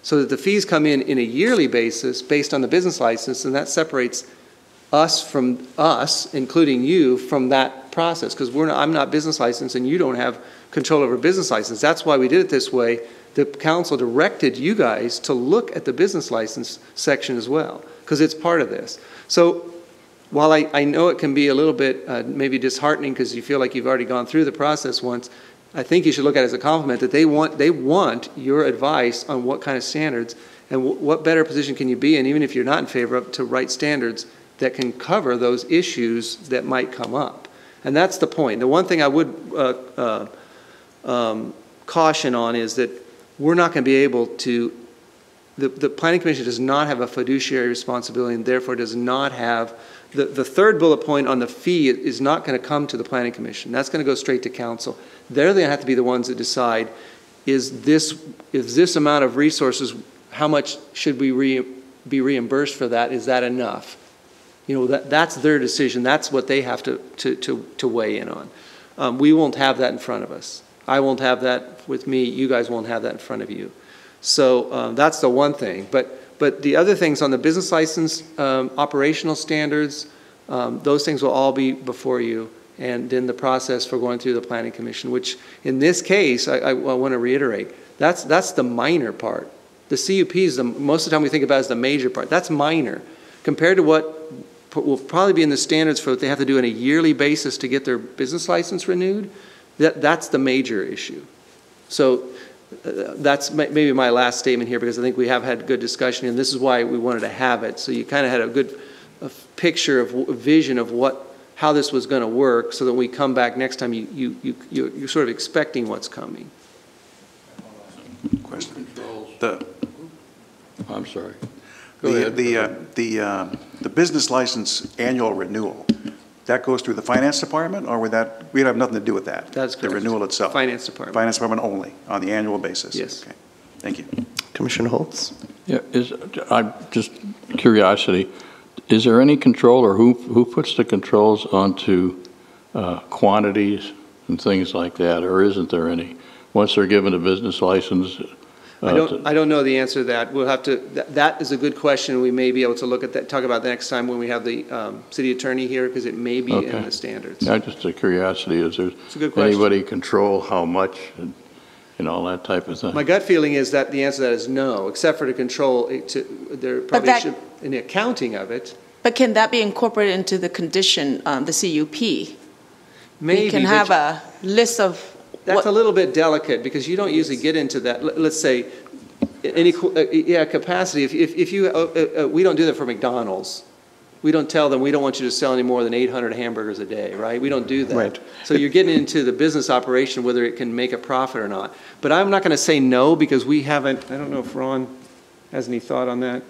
So that the fees come in a yearly basis based on the business license, and that separates us from us, including you, from that process. Because I'm not business licensed and you don't have control over business license. That's why we did it this way. The council directed you guys to look at the business license section as well, because it's part of this. So while I know it can be a little bit maybe disheartening because you feel like you've already gone through the process once, I think you should look at it as a compliment that they want your advice on what kind of standards and what better position can you be in, even if you're not in favor of, to write standards that can cover those issues that might come up. And that's the point. The one thing I would caution on is that we're not going to be able to, the Planning Commission does not have a fiduciary responsibility and therefore does not have, the third bullet point on the fee is not going to come to the Planning Commission. That's going to go straight to council. They're going to have to be the ones that decide, is this amount of resources, how much should we be reimbursed for that? Is that enough? You know, that's their decision. That's what they have to weigh in on. We won't have that in front of us. I won't have that with me. You guys won't have that in front of you. So that's the one thing. But the other things on the business license, operational standards, those things will all be before you. And in the process for going through the Planning Commission, which in this case, I want to reiterate, that's the minor part. The CUP is most of the time we think about as the major part. That's minor compared to what will probably be in the standards for what they have to do on a yearly basis to get their business license renewed. That's the major issue. So that's maybe my last statement here, because I think we have had good discussion, and this is why we wanted to have it. So you kind of had a good picture of vision of how this was going to work, so that when we come back next time, you're sort of expecting what's coming. Question. I'm sorry. Go ahead. The business license annual renewal, that goes through the finance department, or we'd have nothing to do with that? That's correct. The renewal itself? Finance department. Finance department only, on the annual basis? Yes. Okay. Thank you. Commissioner Holtz? Yeah, I'm just curiosity. Is there any control, or who puts the controls onto quantities and things like that, or isn't there any? Once they're given a business license? I don't know the answer to that. We'll have to. That is a good question. We may be able to look at that, talk about that next time when we have the city attorney here, because it may be in the standards. Yeah, just a curiosity. Is there anybody control how much and all that type of thing? My gut feeling is that the answer to that is no, except for to control. There probably should in the accounting of it. But can that be incorporated into the condition, the CUP? Maybe. We can have a list of. That's a little bit delicate, because you don't usually get into that. Let's say, any capacity. If you we don't do that for McDonald's. We don't tell them we don't want you to sell any more than 800 hamburgers a day, right? We don't do that. Right. So you're getting into the business operation, whether it can make a profit or not. But I'm not going to say no, because we haven't. I don't know if Ron has any thought on that.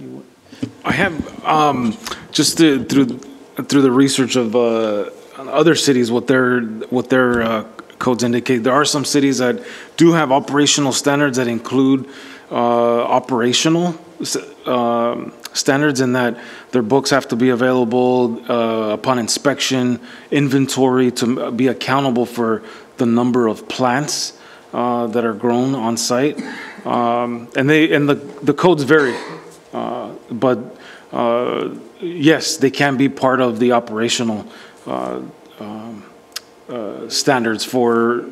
I have just through the research of other cities, what their codes indicate. There are some cities that do have operational standards that include operational standards, in that their books have to be available upon inspection, inventory, to be accountable for the number of plants that are grown on site. And the codes vary, but yes, they can be part of the operational standards for.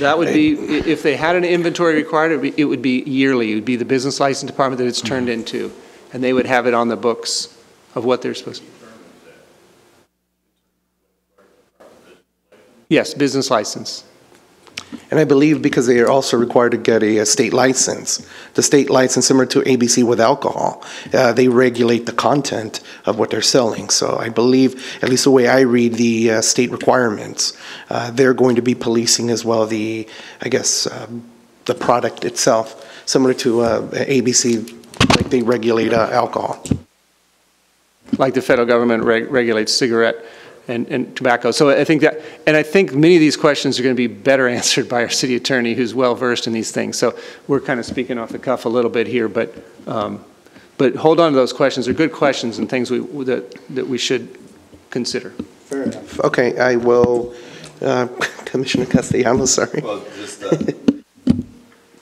That would be, if they had an inventory required, it would be yearly. It would be the business license department that it's turned into, and they would have it on the books of what they're supposed to. Yes, business license. And I believe because they are also required to get a state license, the state license similar to ABC with alcohol, they regulate the content of what they're selling. So I believe, at least the way I read the state requirements, they're going to be policing as well the product itself, similar to ABC, like they regulate alcohol. Like the federal government regulates cigarette and tobacco. So I think that, and I think many of these questions are going to be better answered by our city attorney who's well versed in these things. So we're kind of speaking off the cuff a little bit here, but hold on to those questions. They're good questions and things that we should consider. Fair enough. Okay, I will, Commissioner Castellanos, sorry. Well, just a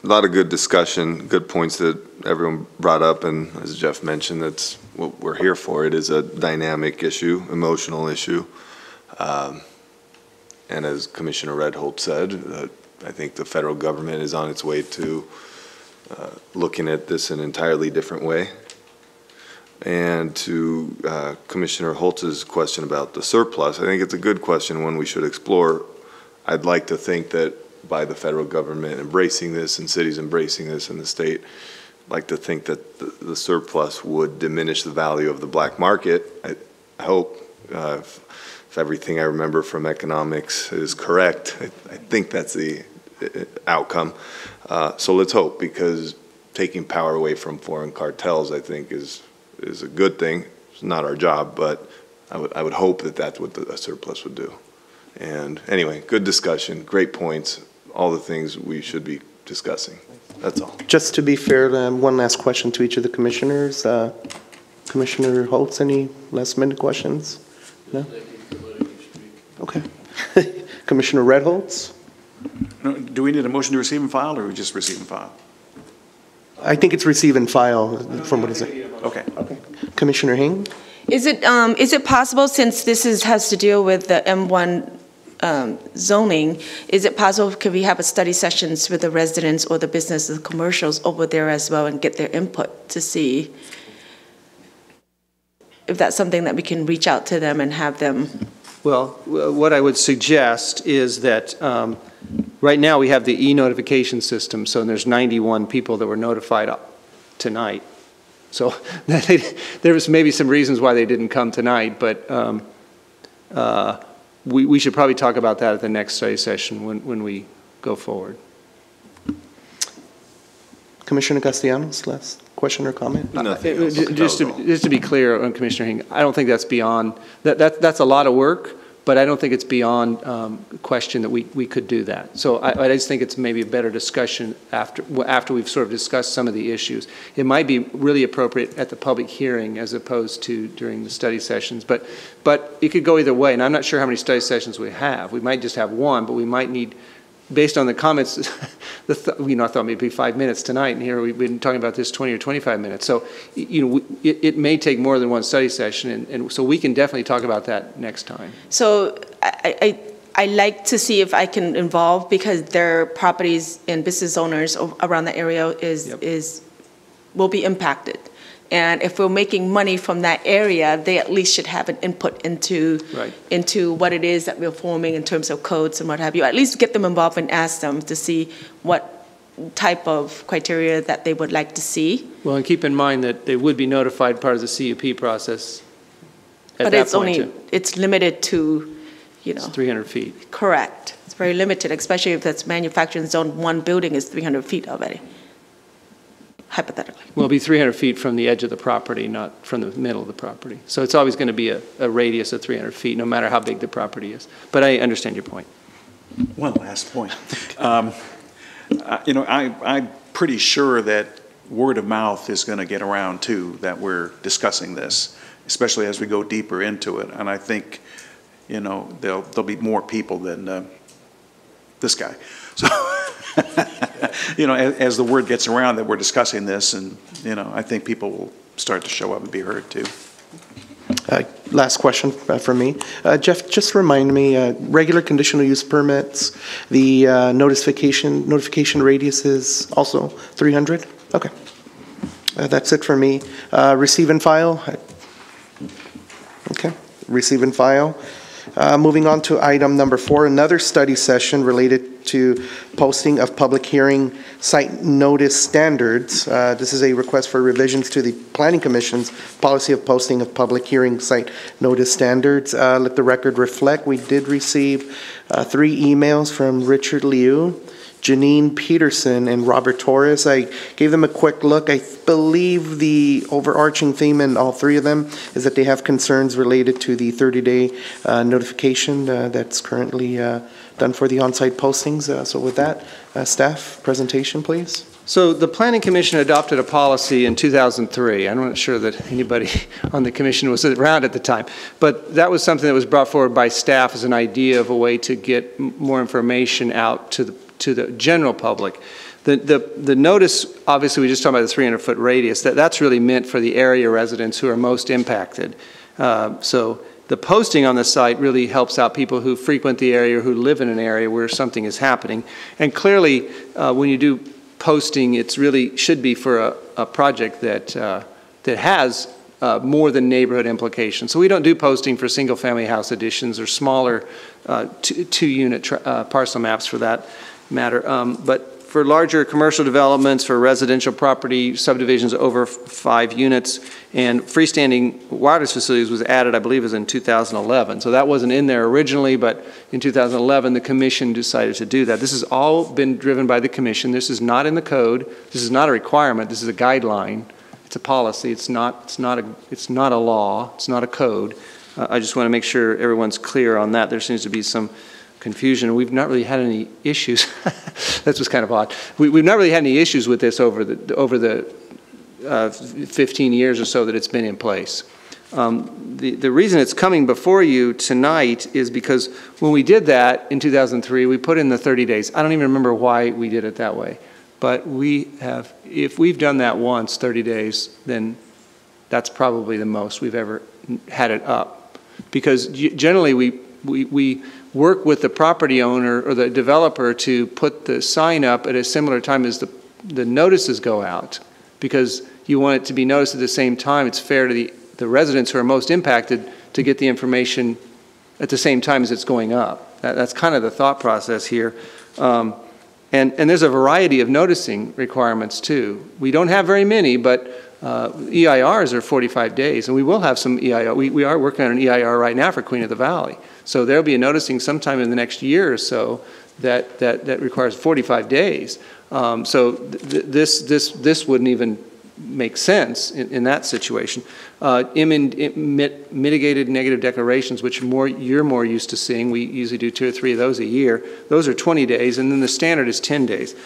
lot of good discussion, good points that everyone brought up, and as Jeff mentioned, that's what we're here for. It is a dynamic issue, emotional issue. And as Commissioner Redholt said, I think the federal government is on its way to looking at this in an entirely different way. And to Commissioner Holtz's question about the surplus, I think it's a good question, one we should explore. I'd like to think that by the federal government embracing this and cities embracing this and the state, I'd like to think that the surplus would diminish the value of the black market. I hope, if everything I remember from economics is correct, I think that's the outcome. So let's hope, because taking power away from foreign cartels, I think, is a good thing. It's not our job, but I would hope that that's what a surplus would do. And anyway, good discussion, great points, all the things we should be discussing. That's all. Just to be fair, one last question to each of the commissioners. Commissioner Holtz, any last minute questions? No? Okay. Commissioner Redholtz? No, do we need a motion to receive and file, or we just receive and file? I think it's receive and file from what is it? Okay. Okay. Commissioner Hing? Is it possible, since this has to deal with the M1 zoning, is it possible, could we have a study sessions with the residents or the businesses, commercials over there as well, and get their input to see if that's something that we can reach out to them and have them? Well, what I would suggest is that right now we have the e-notification system, so there's 91 people that were notified tonight. So there was maybe some reasons why they didn't come tonight, but we should probably talk about that at the next study session when we go forward. Commissioner Castellanos, last question or comment? Just to be clear on Commissioner Hing, I don't think that's beyond, that's a lot of work, but I don't think it's beyond question that we could do that. So I just think it's maybe a better discussion after we've sort of discussed some of the issues. It might be really appropriate at the public hearing as opposed to during the study sessions, but it could go either way, and I'm not sure how many study sessions we have. We might just have one, but we might need, based on the comments, I thought maybe 5 minutes tonight, and here we've been talking about this 20 or 25 minutes. So, it may take more than one study session, and so we can definitely talk about that next time. So I like to see if I can involve, because their properties and business owners around the area will be impacted. And if we're making money from that area, they at least should have an input into what it is that we're forming in terms of codes and what have you. At least get them involved and ask them to see what type of criteria that they would like to see. Well, and keep in mind that they would be notified part of the CUP process at but that it's point. Only, it's limited to, It's 300 feet. Correct. It's very limited, especially if that's manufacturing zone, one building is 300 feet already. Hypothetically. Well, it'll be 300 feet from the edge of the property, not from the middle of the property. So it's always going to be a radius of 300 feet, no matter how big the property is. But I understand your point. One last point. I'm pretty sure that word of mouth is going to get around, too, that we're discussing this, especially as we go deeper into it. And I think, there'll be more people than this guy. So, you know, as the word gets around that we're discussing this, and, you know, I think people will start to show up and be heard too. Last question from me. Jeff, just remind me, regular conditional use permits, the notification radius is also 300? Okay. That's it for me. Receive and file? Okay, receive and file. Moving on to item number 4, another study session related to posting of public hearing site notice standards. This is a request for revisions to the Planning Commission's policy of posting of public hearing site notice standards. Let the record reflect, we did receive 3 emails from Richard Liu, Janine Peterson, and Robert Torres. I gave them a quick look. I believe the overarching theme in all 3 of them is that they have concerns related to the 30-day notification that's currently done for the on-site postings. So with that, staff, presentation, please. So the Planning Commission adopted a policy in 2003. I'm not sure that anybody on the commission was around at the time, but that was something that was brought forward by staff as an idea of a way to get more information out to the general public. The notice, obviously we just talked about the 300-foot radius, that's really meant for the area residents who are most impacted. So the posting on the site really helps out people who frequent the area or who live in an area where something is happening. And clearly, when you do posting, it's really should be for a project that has more than neighborhood implications. So we don't do posting for single-family house additions or smaller two-unit parcel maps for that matter. But for larger commercial developments, for residential property subdivisions over 5 units, and freestanding wireless facilities was added, I believe, was in 2011. So that wasn't in there originally, but in 2011, the commission decided to do that. This has all been driven by the commission. This is not in the code. This is not a requirement. This is a guideline. It's a policy. It's not a law. It's not a code. I just want to make sure everyone's clear on that. There seems to be some confusion. We've not really had any issues. That was kind of odd. We've not really had any issues with this over the 15 years or so that it's been in place. The reason it's coming before you tonight is because when we did that in 2003, we put in the 30 days. I don't even remember why we did it that way. But if we've done that once, 30 days, then that's probably the most we've ever had it up. Because generally we work with the property owner or the developer to put the sign up at a similar time as the notices go out, because you want it to be noticed at the same time. It's fair to the residents who are most impacted to get the information at the same time as it's going up. That's kind of the thought process here. And there's a variety of noticing requirements too. We don't have very many, but EIRs are 45 days, and we will have some EIR. We are working on an EIR right now for Queen of the Valley. So there'll be a noticing sometime in the next year or so that requires 45 days. So this wouldn't even make sense in that situation. Mitigated negative declarations, which you're more used to seeing. We usually do 2 or 3 of those a year. Those are 20 days, and then the standard is 10 days.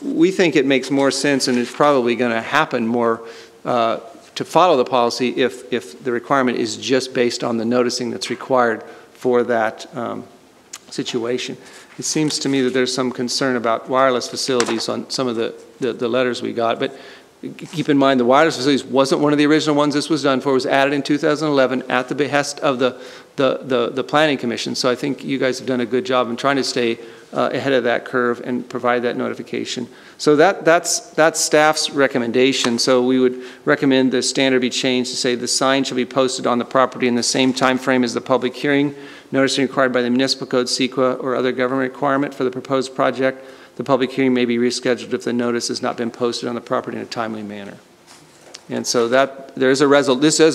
We think it makes more sense, and it's probably going to happen more to follow the policy if the requirement is just based on the noticing that's required for that situation. It seems to me that there's some concern about wireless facilities on some of the letters we got, but keep in mind the wireless facilities wasn't one of the original ones this was done for. It was added in 2011 at the behest of the Planning Commission. So I think you guys have done a good job in trying to stay ahead of that curve and provide that notification. So that's staff's recommendation. So we would recommend the standard be changed to say the sign shall be posted on the property in the same time frame as the public hearing. Notice required by the municipal code, CEQA, or other government requirement for the proposed project. The public hearing may be rescheduled if the notice has not been posted on the property in a timely manner. And so this is a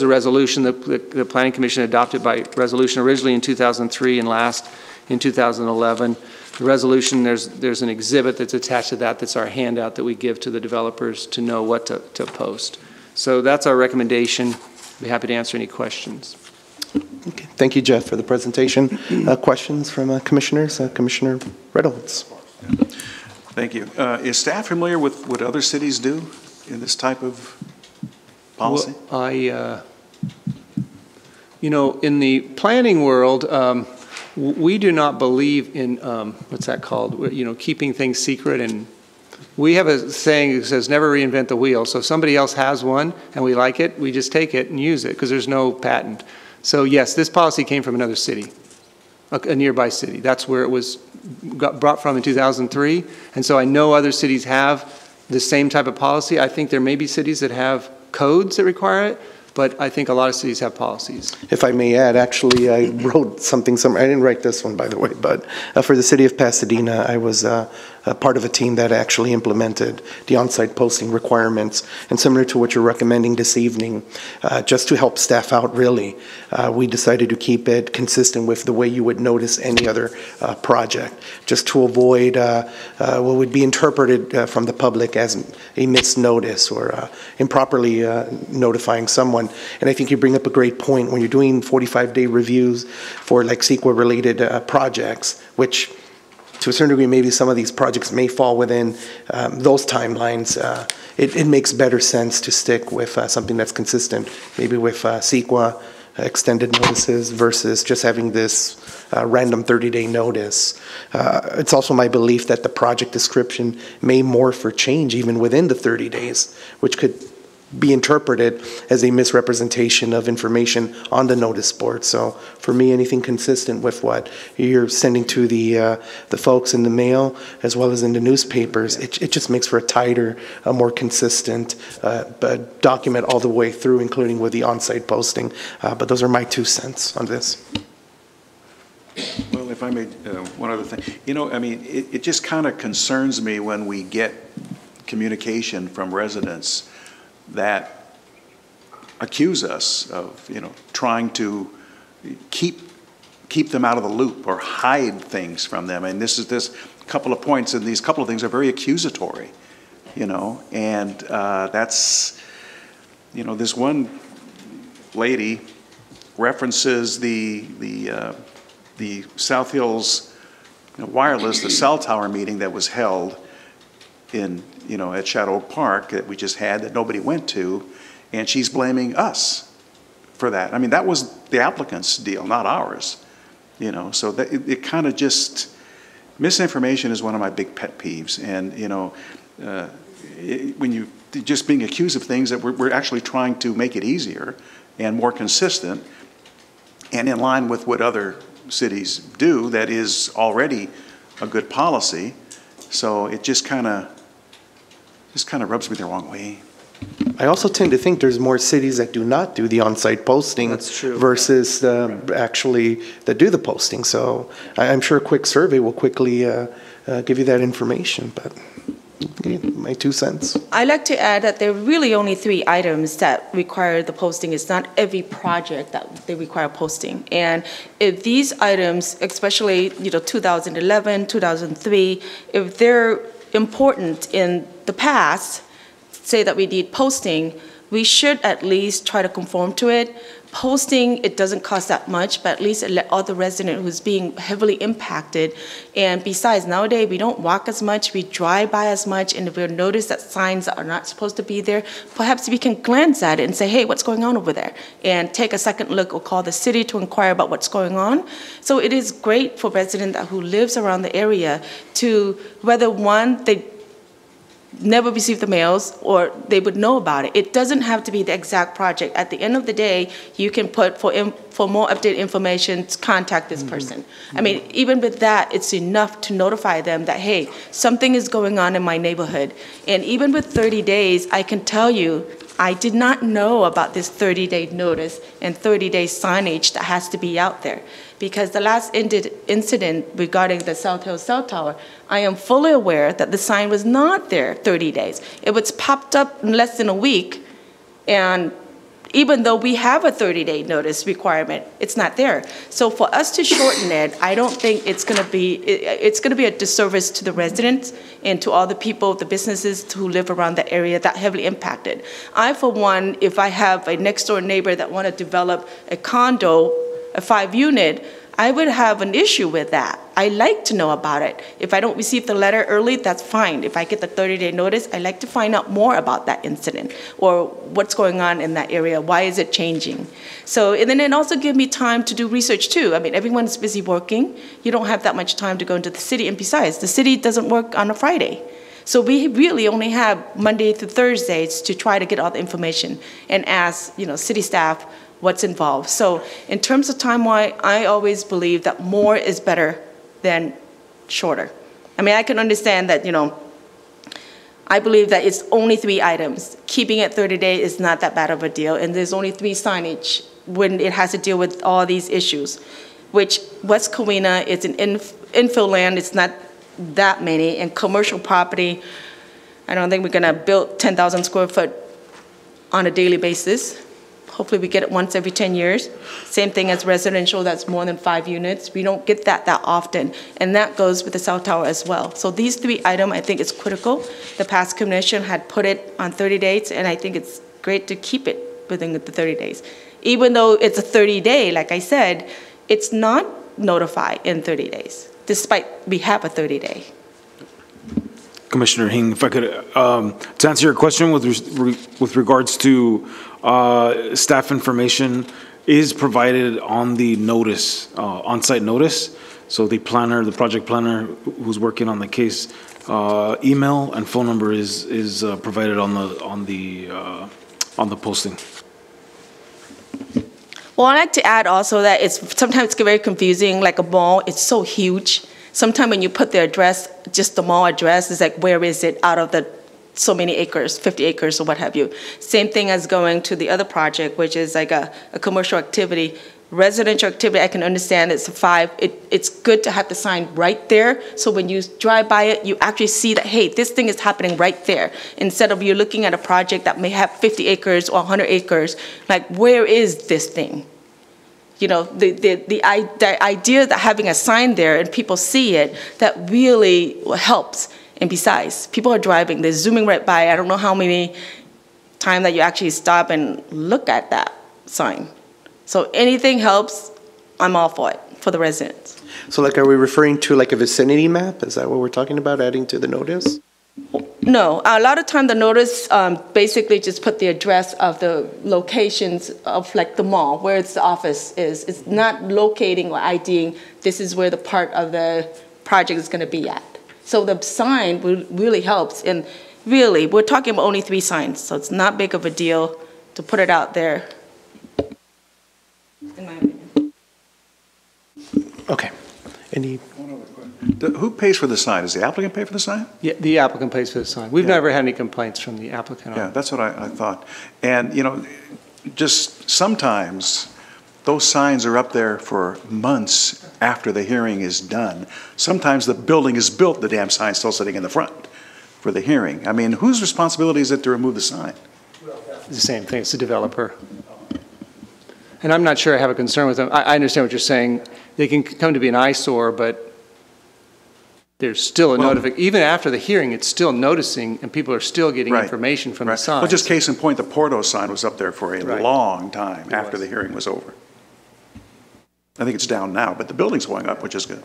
resolution that the Planning Commission adopted by resolution originally in 2003 and last in 2011. The resolution, there's an exhibit that's attached to that. That's our handout that we give to the developers to know what to post. So that's our recommendation. Be happy to answer any questions. Okay. Thank you, Jeff, for the presentation. Questions from commissioners? Commissioner Reynolds. Thank you. Is staff familiar with what other cities do in this type of policy? Well, in the planning world, we do not believe in, what's that called? You know, keeping things secret. And we have a saying that says, never reinvent the wheel. So if somebody else has one and we like it, we just take it and use it because there's no patent. So yes, this policy came from another city, a nearby city. That's where it got brought from in 2003. And so I know other cities have the same type of policy. I think there may be cities that have codes that require it, but I think a lot of cities have policies. If I may add, actually, I wrote something somewhere. I didn't write this one, by the way, but for the city of Pasadena, I was a part of a team that actually implemented the on-site posting requirements. And similar to what you're recommending this evening, just to help staff out, really, we decided to keep it consistent with the way you would notice any other project, just to avoid what would be interpreted from the public as a missed notice or improperly notifying someone. And I think you bring up a great point when you're doing 45-day reviews for like CEQA-related projects, which to a certain degree, maybe some of these projects may fall within those timelines. It makes better sense to stick with something that's consistent, maybe with CEQA extended notices versus just having this random 30-day notice. It's also my belief that the project description may morph or change even within the 30 days, which could be interpreted as a misrepresentation of information on the notice board. So for me, anything consistent with what you're sending to the folks in the mail as well as in the newspapers, it just makes for a tighter, a more consistent document all the way through, including with the on-site posting. But those are my 2 cents on this. Well, if I may, one other thing. You know, I mean, it just kind of concerns me when we get communication from residents that accuse us of, you know, trying to keep them out of the loop or hide things from them. And this couple of points, and these couple of things are very accusatory, you know. And that's, you know, this one lady references the South Hills Wireless, the cell tower meeting that was held in, you know, at Shadow Oak Park that we just had that nobody went to, and she's blaming us for that. I mean, that was the applicant's deal, not ours, you know. So that it kind of just, misinformation is one of my big pet peeves, and you know, when you just being accused of things that we're actually trying to make it easier and more consistent and in line with what other cities do, that is already a good policy. So it just kind of rubs me the wrong way. I also tend to think there's more cities that do not do the on-site posting. That's true. Versus actually that do the posting. So I'm sure a quick survey will quickly give you that information. But okay, my 2 cents. I'd like to add that there are really only 3 items that require the posting. It's not every project that they require posting. And if these items, especially 2011, 2003, if they're important in the past, say that we need posting, we should at least try to conform to it. Posting, it doesn't cost that much, but at least it let all the resident who's being heavily impacted. And besides, nowadays we don't walk as much, we drive by as much, and if we notice that signs are not supposed to be there, perhaps we can glance at it and say, hey, what's going on over there? And take a second look or call the city to inquire about what's going on. So it is great for residents who lives around the area to, whether one, they never receive the mails or they would know about it. It doesn't have to be the exact project. At the end of the day, you can put for more updated information, contact this person. I mean, even with that, it's enough to notify them that, hey, something is going on in my neighborhood. And even with 30 days, I can tell you, I did not know about this 30-day notice and 30-day signage that has to be out there. Because the last incident regarding the South Hill cell tower, I am fully aware that the sign was not there 30 days. It was popped up in less than a week, and even though we have a 30-day notice requirement, it's not there. So for us to shorten it, I don't think it's going to be a disservice to the residents and to all the people, the businesses who live around the area that heavily impacted. I, for one, if I have a next-door neighbor that want to develop a condo, a 5-unit, I would have an issue with that. I like to know about it. If I don't receive the letter early, that's fine. If I get the 30-day notice, I like to find out more about that incident or what's going on in that area. Why is it changing? So, and then it also gives me time to do research too. I mean, everyone's busy working. You don't have that much time to go into the city. And besides, the city doesn't work on a Friday. So we really only have Monday through Thursdays to try to get all the information and ask, city staff what's involved. So in terms of time-wise, I always believe that more is better than shorter. I mean, I can understand that, I believe that it's only 3 items. Keeping it 30 days is not that bad of a deal, and there's only 3 signage when it has to deal with all these issues, which West Covina, it's an infill land, it's not that many, and commercial property, I don't think we're gonna build 10,000 square foot on a daily basis. Hopefully we get it once every 10 years. Same thing as residential, that's more than 5 units. We don't get that often, and that goes with the South Tower as well. So these 3 items, I think is critical. The past commission had put it on 30 days, and I think it's great to keep it within the 30 days. Even though it's a 30-day, like I said, it's not notified in 30 days, despite we have a 30-day. Commissioner Hing, if I could, to answer your question with regards to staff information is provided on the notice, on-site notice. So the planner, the project planner who's working on the case, email and phone number is provided on the posting. Well, I'd like to add also that sometimes it's very confusing, like a mall, it's so huge. Sometimes when you put the address, just the mall address, it's like, where is it out of the so many acres, 50 acres or what have you. Same thing as going to the other project, which is like a commercial activity. Residential activity, I can understand it's 5. It's good to have the sign right there, so when you drive by it, you actually see that, hey, this thing is happening right there. Instead of you looking at a project that may have 50 acres or 100 acres, like, where is this thing? The idea that having a sign there and people see it, that really helps. And besides, people are driving, they're zooming right by. I don't know how many times that you actually stop and look at that sign. So anything helps, I'm all for it, for the residents. So are we referring to like a vicinity map? Is that what we're talking about, adding to the notice? No, a lot of time the notice basically just put the address of the locations of like the mall, where the office is. It's not locating or IDing, this is where the part of the project is gonna be at. So the sign really helps, and really, we're talking about only 3 signs, so it's not big of a deal to put it out there, in my opinion. Okay. Any? Who pays for the sign? Does the applicant pay for the sign? Yeah, the applicant pays for the sign. We've never had any complaints from the applicant. Yeah, that's what I thought. And, just sometimes those signs are up there for months after the hearing is done. Sometimes the building is built, the damn sign's still sitting in the front for the hearing. I mean, whose responsibility is it to remove the sign? It's the same thing, it's the developer. And I'm not sure I have a concern with them. I understand what you're saying. They can come to be an eyesore, but there's still a notification. Even after the hearing, it's still noticing, and people are still getting information from the sign. Well, just case in point, the Porto sign was up there for a long time after the hearing was over. I think it's down now, but the building's going up, which is good.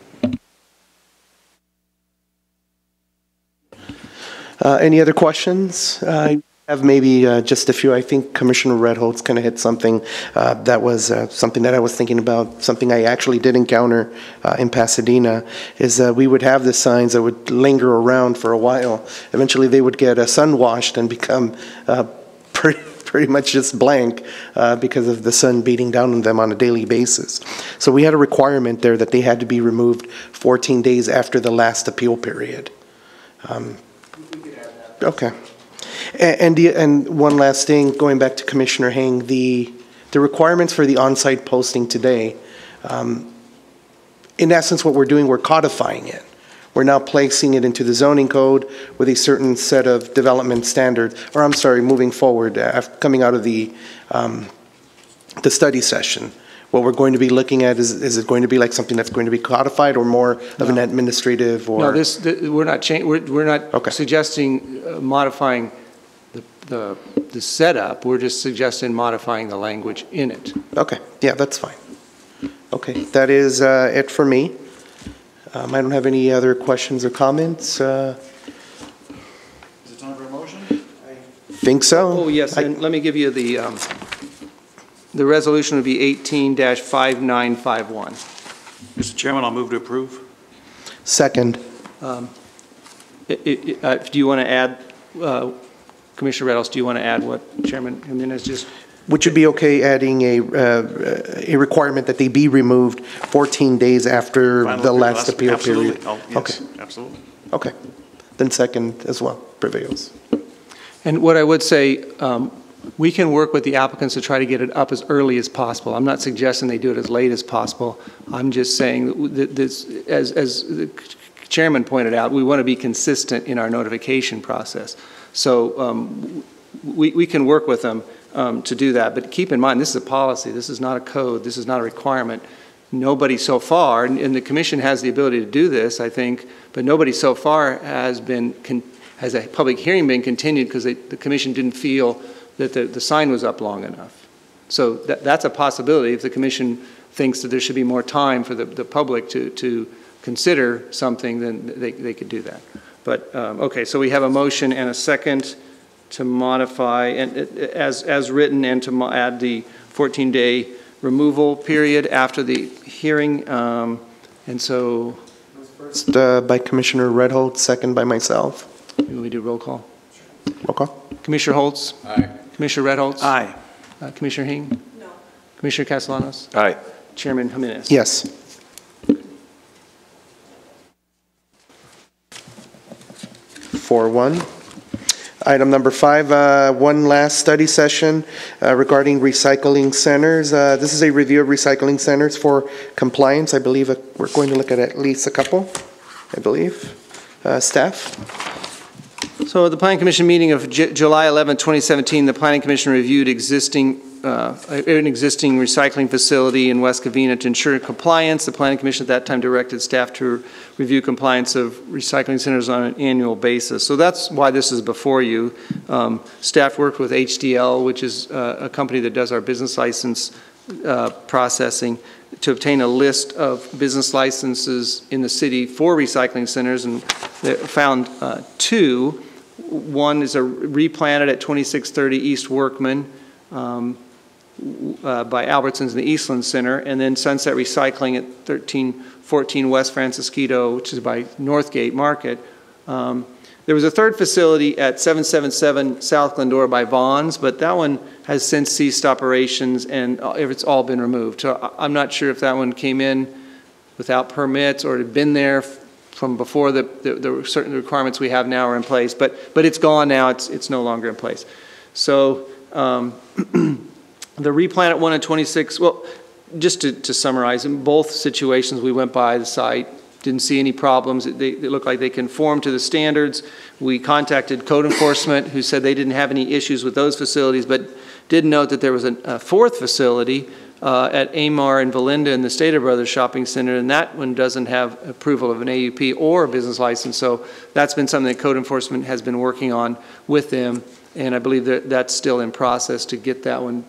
Any other questions? I have maybe just a few. I think Commissioner Redholt's kind of hit something that was something that I was thinking about, something I actually did encounter in Pasadena, is we would have the signs that would linger around for a while. Eventually they would get sun-washed and become pretty much just blank because of the sun beating down on them on a daily basis. So we had a requirement there that they had to be removed 14 days after the last appeal period. Okay. And one last thing, going back to Commissioner Hing, the requirements for the on-site posting today, in essence what we're doing, we're codifying it. We're now placing it into the zoning code with a certain set of development standards, or I'm sorry, moving forward, coming out of the study session. What we're going to be looking at, is it going to be like something that's going to be codified or more of an administrative or? No, we're not suggesting modifying the setup. We're just suggesting modifying the language in it. Okay, yeah, that's fine. Okay, that is it for me. I don't have any other questions or comments. Is it time for a motion? Think so. Oh, yes, and let me give you the resolution would be 18-5951. Mr. Chairman, I'll move to approve. Second. Do you want to add, Commissioner Reynolds, do you want to add what Chairman Jimenez just? Would you be okay adding a requirement that they be removed 14 days after Final the last appeal absolutely. period? Oh, yes, Okay. absolutely. Okay. Then second as well prevails. And what I would say, we can work with the applicants to try to get it up as early as possible. I'm not suggesting they do it as late as possible. I'm just saying that this, as the Chairman pointed out, we want to be consistent in our notification process. So we can work with them to do that. But keep in mind, this is a policy. This is not a code. This is not a requirement. Nobody so far, and the Commission has the ability to do this, I think, but nobody so far has a public hearing been continued because the Commission didn't feel that the sign was up long enough. So that's a possibility. If the Commission thinks that there should be more time for the public to consider something, then they could do that. But, okay, so we have a motion and a second to modify, and as written, and to add the 14-day removal period after the hearing. And so... First by Commissioner Redholt, second by myself. Maybe we do roll call. Roll call. Commissioner Holtz? Aye. Commissioner Redholtz? Aye. Commissioner Hing? No. Commissioner Castellanos? Aye. Chairman Jimenez? Yes. 4-1. Item number 5, one last study session regarding recycling centers. This is a review of recycling centers for compliance. I believe we're going to look at least a couple, I believe. Staff? So at the Planning Commission meeting of July 11, 2017, the Planning Commission reviewed an existing recycling facility in West Covina to ensure compliance. The Planning Commission at that time directed staff to review compliance of recycling centers on an annual basis. So that's why this is before you. Staff worked with HDL, which is a company that does our business license processing, to obtain a list of business licenses in the city for recycling centers, and they found 2. One is a replanted at 2630 East Workman by Albertsons in the Eastland Center, and then Sunset Recycling at 1314 West Francisquito, which is by Northgate Market. There was a third facility at 777 South Glendora by Vaughn's, but that one has since ceased operations and it's all been removed. So I'm not sure if that one came in without permits or had been there from before the certain requirements we have now are in place, but it's gone now. It's no longer in place. So the replant at 1 and 26, well, just to summarize, in both situations we went by the site, didn't see any problems. They looked like they conformed to the standards. We contacted code enforcement, who said they didn't have any issues with those facilities, but did note that there was a fourth facility at Amar and Valinda in the Stater Brothers Shopping Center, and that one doesn't have approval of an AUP or a business license. So that's been something that code enforcement has been working on with them, and I believe that that's still in process to get that one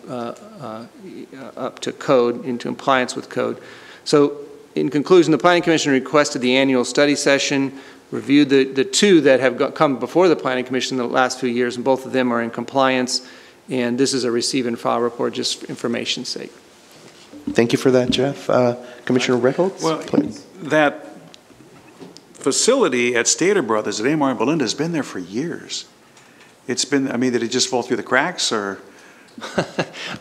up to code, into compliance with code. So in conclusion, the Planning Commission requested the annual study session, reviewed the 2 that have come before the Planning Commission in the last few years, and both of them are in compliance. And this is a receive and file report just for information's sake. Thank you for that, Jeff. Commissioner Reynolds, Well, please. that facility at Stater Brothers at Amar and Belinda has been there for years. It's been, I mean, did it just fall through the cracks, or?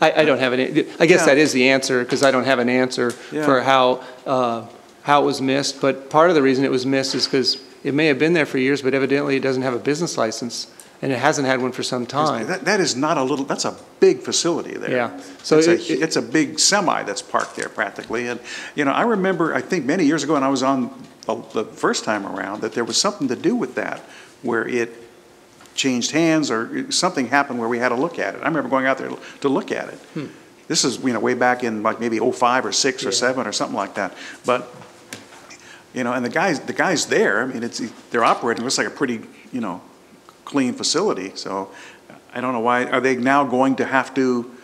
I don't have any, I guess that is the answer, because I don't have an answer for how it was missed. But part of the reason it was missed is because it may have been there for years, but evidently it doesn't have a business license, and it hasn't had one for some time. That is not a little, that's a big facility there. Yeah. So it's a big semi that's parked there practically. And, you know, I remember, I think many years ago when I was on the first time around, that there was something to do with that, where it changed hands or something happened where we had to look at it. I remember going out there to look at it. This is, you know, way back in like maybe 05 or 6 or 7 or something like that. But, you know, and the guys there, I mean, they're operating, it looks like a pretty, you know, clean facility. So I don't know why, are they now going to have to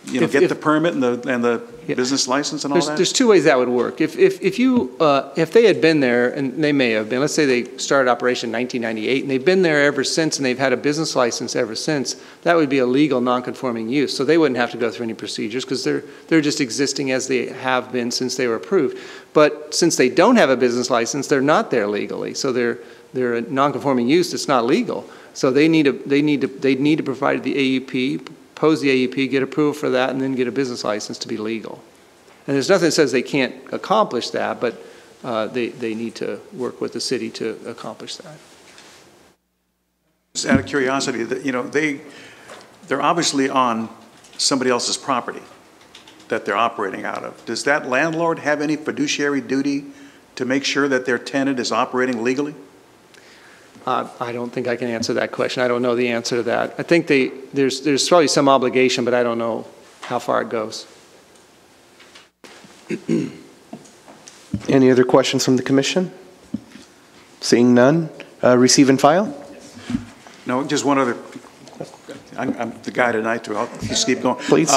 you know, get the permit and the business license and all that? There's two ways that would work. If they had been there, and they may have been, let's say they started operation in 1998, and they've been there ever since, and they've had a business license ever since, that would be a legal non-conforming use. So they wouldn't have to go through any procedures because they're just existing as they have been since they were approved. But since they don't have a business license, they're not there legally. So they're a non-conforming use that's not legal. So they need to provide the AUP, pose the AUP, get approval for that, and then get a business license to be legal. And there's nothing that says they can't accomplish that, but they need to work with the city to accomplish that. Just out of curiosity, you know, they're obviously on somebody else's property that they're operating out of. Does that landlord have any fiduciary duty to make sure that their tenant is operating legally? I don't think I can answer that question. I don't know the answer to that. I think there's probably some obligation, but I don't know how far it goes. Any other questions from the commission? Seeing none, receive and file? No, just one other. I'm the guy tonight, too. I'll just keep going. Please.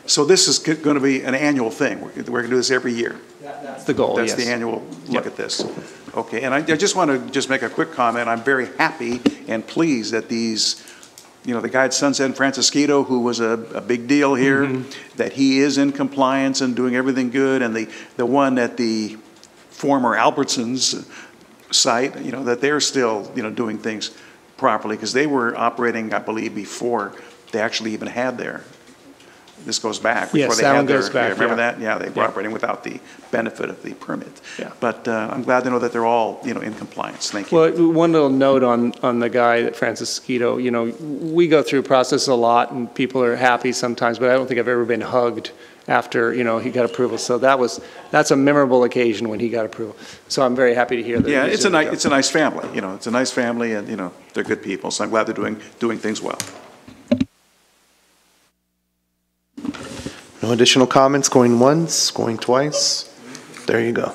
So this is going to be an annual thing. We're going to do this every year. That's the goal, That's yes. the annual look at this. Okay, and I just want to just make a quick comment. I'm very happy and pleased that these, you know, the guy at Sunset Francisquito, who was a big deal here, that he is in compliance and doing everything good, and the one at the former Albertsons site, you know, that they're still, you know, doing things properly, because they were operating, I believe, before they actually even had their. This goes back. Yes, they that had one goes back. Remember that? Yeah, they were operating without the benefit of the permit. Yeah. But I'm glad to know that they're all, you know, in compliance. Thank you. Well, one little note on the guy at Francisquito, you know, we go through a process a lot, and people are happy sometimes, but I don't think I've ever been hugged after, you know, he got approval. So that's a memorable occasion when he got approval. So I'm very happy to hear that. Yeah, it's a nice family. You know, it's a nice family, and you know, they're good people. So I'm glad they're doing things well. No additional comments, going once, going twice. There you go.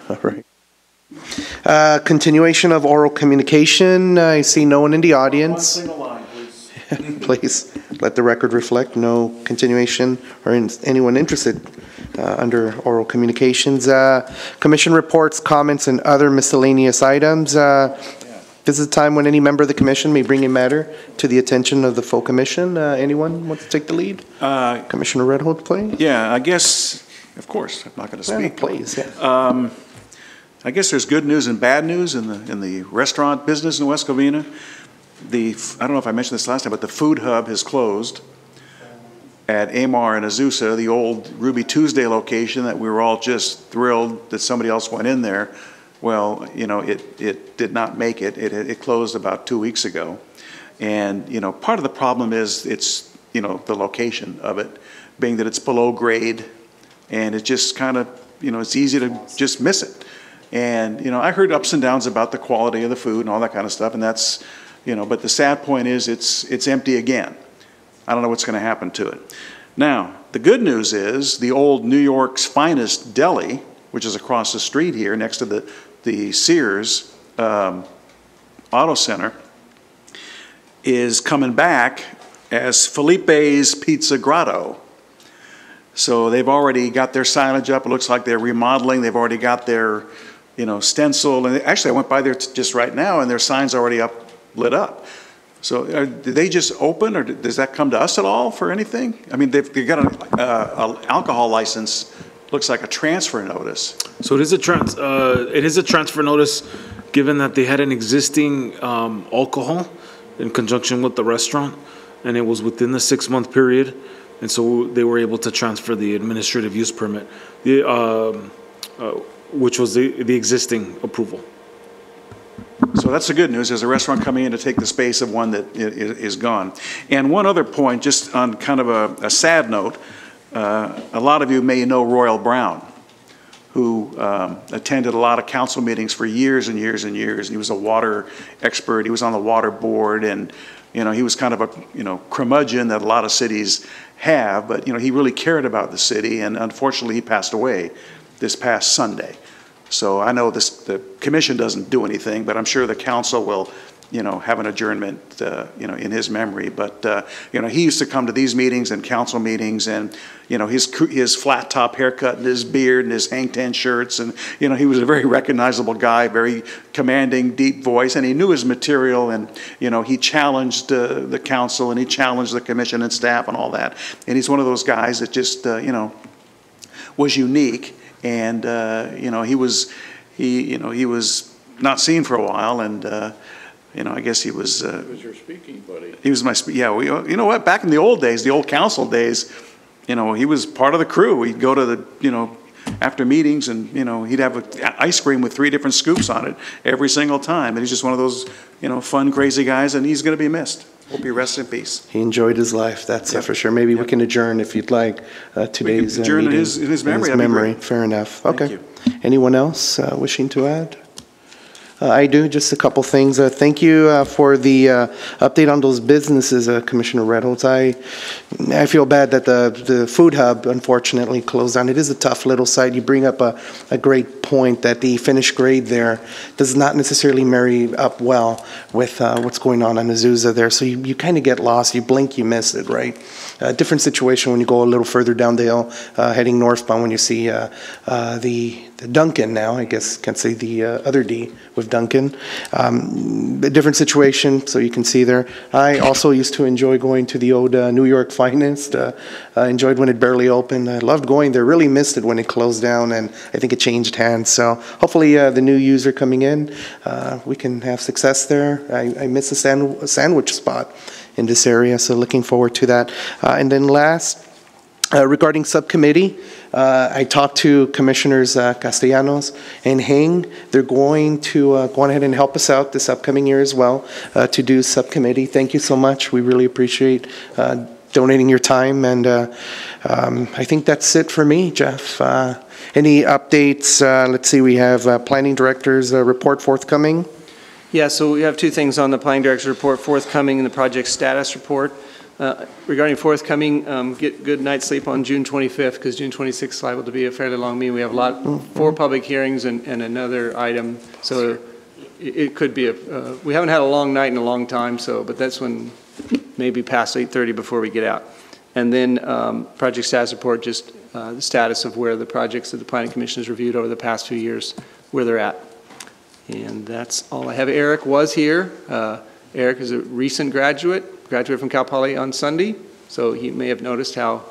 All right. Continuation of oral communication. I see no one in the audience. One single line, please. Please let the record reflect no continuation or anyone interested under oral communications. Commission reports, comments, and other miscellaneous items. This is a time when any member of the commission may bring a matter to the attention of the full commission. Anyone want to take the lead? Commissioner Redholt, please. Yeah, I guess, of course, I'm not going to speak. Please, yeah. I guess there's good news and bad news in the restaurant business in West Covina. I don't know if I mentioned this last time, but the food hub has closed at Amar and Azusa, the old Ruby Tuesday location that we were all just thrilled that somebody else went in there. Well, you know, it did not make it. It closed about 2 weeks ago. And, you know, part of the problem is it's, you know, the location of it, being that it's below grade, and it just kind of, you know, it's easy to just miss it. And, you know, I heard ups and downs about the quality of the food and all that kind of stuff, and that's, you know, but the sad point is it's empty again. I don't know what's going to happen to it. Now, the good news is the old New York's finest deli, which is across the street here next to the Sears Auto Center, is coming back as Felipe's Pizza Grotto. So they've already got their signage up. It looks like they're remodeling. They've already got their, you know, stencil. And actually, I went by there just right now, and their sign's already lit up. So did they just open, or does that come to us at all for anything? I mean, they've got an alcohol license. Looks like a transfer notice. So it is a transfer notice, given that they had an existing alcohol in conjunction with the restaurant, and it was within the 6-month period, and so they were able to transfer the administrative use permit, which was the existing approval. So that's the good news. There's a restaurant coming in to take the space of one that is gone. And one other point, just on kind of a sad note, a lot of you may know Royal Brown, who attended a lot of council meetings for years and years and years. He was a water expert. He was on the water board, and you know, he was kind of a, you know, curmudgeon that a lot of cities have, but you know, he really cared about the city, and unfortunately he passed away this past Sunday. So I know the commission doesn't do anything, but I'm sure the council will have an adjournment, in his memory. But, he used to come to these meetings and council meetings, and, his flat top haircut and his beard and his hang ten shirts, and, he was a very recognizable guy, very commanding, deep voice, and he knew his material, and, he challenged the council, and he challenged the commission and staff and all that. And he's one of those guys that just, was unique, and, he was not seen for a while, and, I guess he was. He was your speaking buddy. He was my, you know what? Back in the old days, the old council days, he was part of the crew. He'd go to the, after meetings, and he'd have ice cream with 3 different scoops on it every single time. And he's just one of those, fun, crazy guys, and he's going to be missed. Hope he rests in peace. He enjoyed his life, that's for sure. Maybe we can adjourn if you'd like today's adjourn meeting. in his memory. Fair enough. Thank Okay. you. Anyone else wishing to add? I do, just a couple things. Thank you for the update on those businesses, Commissioner Reynolds. I feel bad that the food hub unfortunately closed down. It is a tough little site. You bring up a great point that the finished grade there does not necessarily marry up well with what's going on Azusa there. So you kind of get lost. You blink, you miss it, right? Different situation when you go a little further down the hill, heading northbound, when you see the Duncan now, I guess can't say the other D with Duncan. A different situation, so you can see there. I also used to enjoy going to the old New York Finest. Enjoyed when it barely opened. I loved going there. Really missed it when it closed down, and I think it changed hands. So hopefully the new user coming in, we can have success there. I miss a sandwich spot in this area, so looking forward to that. And then last, regarding subcommittee, I talked to Commissioners Castellanos and Heng. They're going to go ahead and help us out this upcoming year as well to do subcommittee. Thank you so much. We really appreciate donating your time, and I think that's it for me, Jeff. Any updates? Let's see, we have Planning Director's report forthcoming. Yeah, so we have 2 things on the Planning Director's report forthcoming in the project status report. Regarding forthcoming, get good night's sleep on June 25th, because June 26th is liable to be a fairly long meeting. We have 4 public hearings and another item, so it could be we haven't had a long night in a long time, but that's when maybe past 8:30 before we get out. And then project status report, just the status of where the projects that the Planning Commission has reviewed over the past few years, where they're at. And that's all I have. Eric was here. Eric is a recent graduated from Cal Poly on Sunday, so he may have noticed how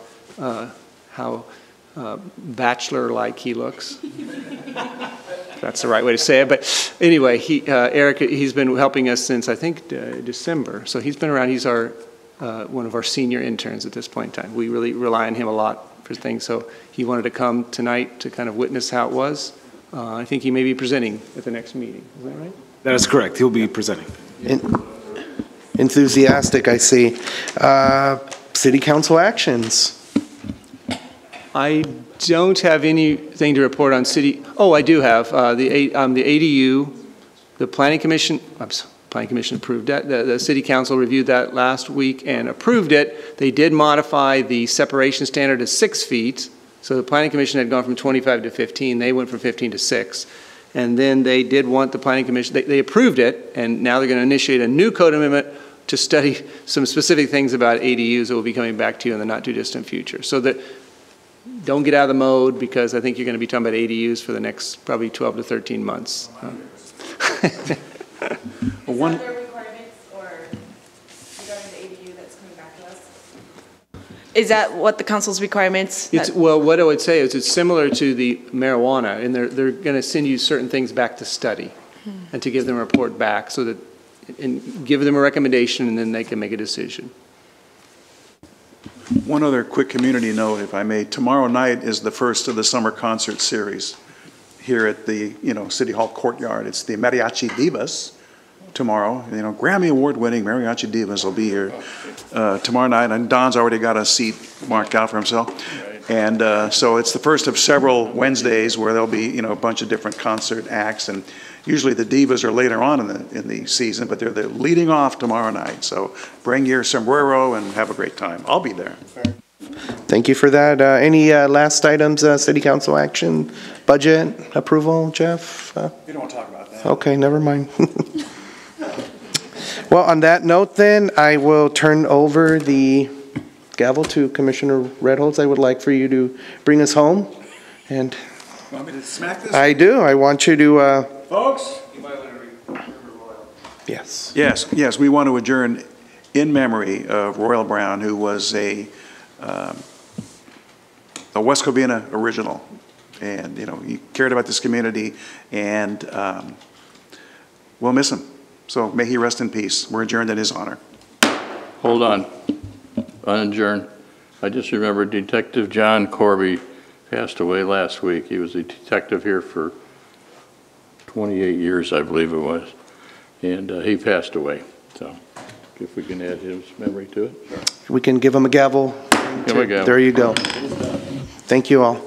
bachelor-like he looks. That's the right way to say it. But anyway, Eric, he's been helping us since, I think, December. So he's been around. He's one of our senior interns at this point in time. We really rely on him a lot for things. So he wanted to come tonight to kind of witness how it was. I think he may be presenting at the next meeting. Is that right? That is correct. He'll be presenting. Enthusiastic, I see. City Council actions. I don't have anything to report on city. Oh, I do have the ADU. The Planning Commission approved that. The City Council reviewed that last week and approved it. They did modify the separation standard to 6 feet. So the Planning Commission had gone from 25 to 15. They went from 15 to 6. And then they did want the Planning Commission, they approved it, and now they're going to initiate a new code amendment to study some specific things about ADUs that will be coming back to you in the not too distant future. So that don't get out of the mode, because I think you're going to be talking about ADUs for the next probably 12 to 13 months. Well, are there requirements or regarding the ADU that's coming back to us? Is that what the council's requirements? Well, what I would say is it's similar to the marijuana, and they're going to send you certain things back to study and to give them a report back, so that, and give them a recommendation, and then they can make a decision. One other quick community note, if I may. Tomorrow night is the first of the summer concert series here at the City Hall courtyard. It's the Mariachi Divas tomorrow. Grammy Award-winning Mariachi Divas will be here tomorrow night, and Don's already got a seat marked out for himself. And so it's the first of several Wednesdays where there'll be a bunch of different concert acts, and usually the divas are later on in the season, but they're leading off tomorrow night. So bring your sombrero and have a great time. I'll be there. Thank you for that. Any last items, City Council action, budget approval, Jeff? You don't want to talk about that. Okay, never mind. Well, on that note then, I will turn over the gavel to Commissioner Redholz. I would like for you to bring us home. And Want me to smack this? I do. I want you to, Folks? yes. Yes, we want to adjourn in memory of Royal Brown, who was a West Covina original. And, you know, he cared about this community, and we'll miss him. So may he rest in peace. We're adjourned in his honor. Hold on. Unadjourned. I just remembered Detective John Corby passed away last week. He was a detective here for 28 years, I believe it was. And he passed away. So if we can add his memory to it. We can give him a gavel. Give him a gavel. There you go. Thank you all.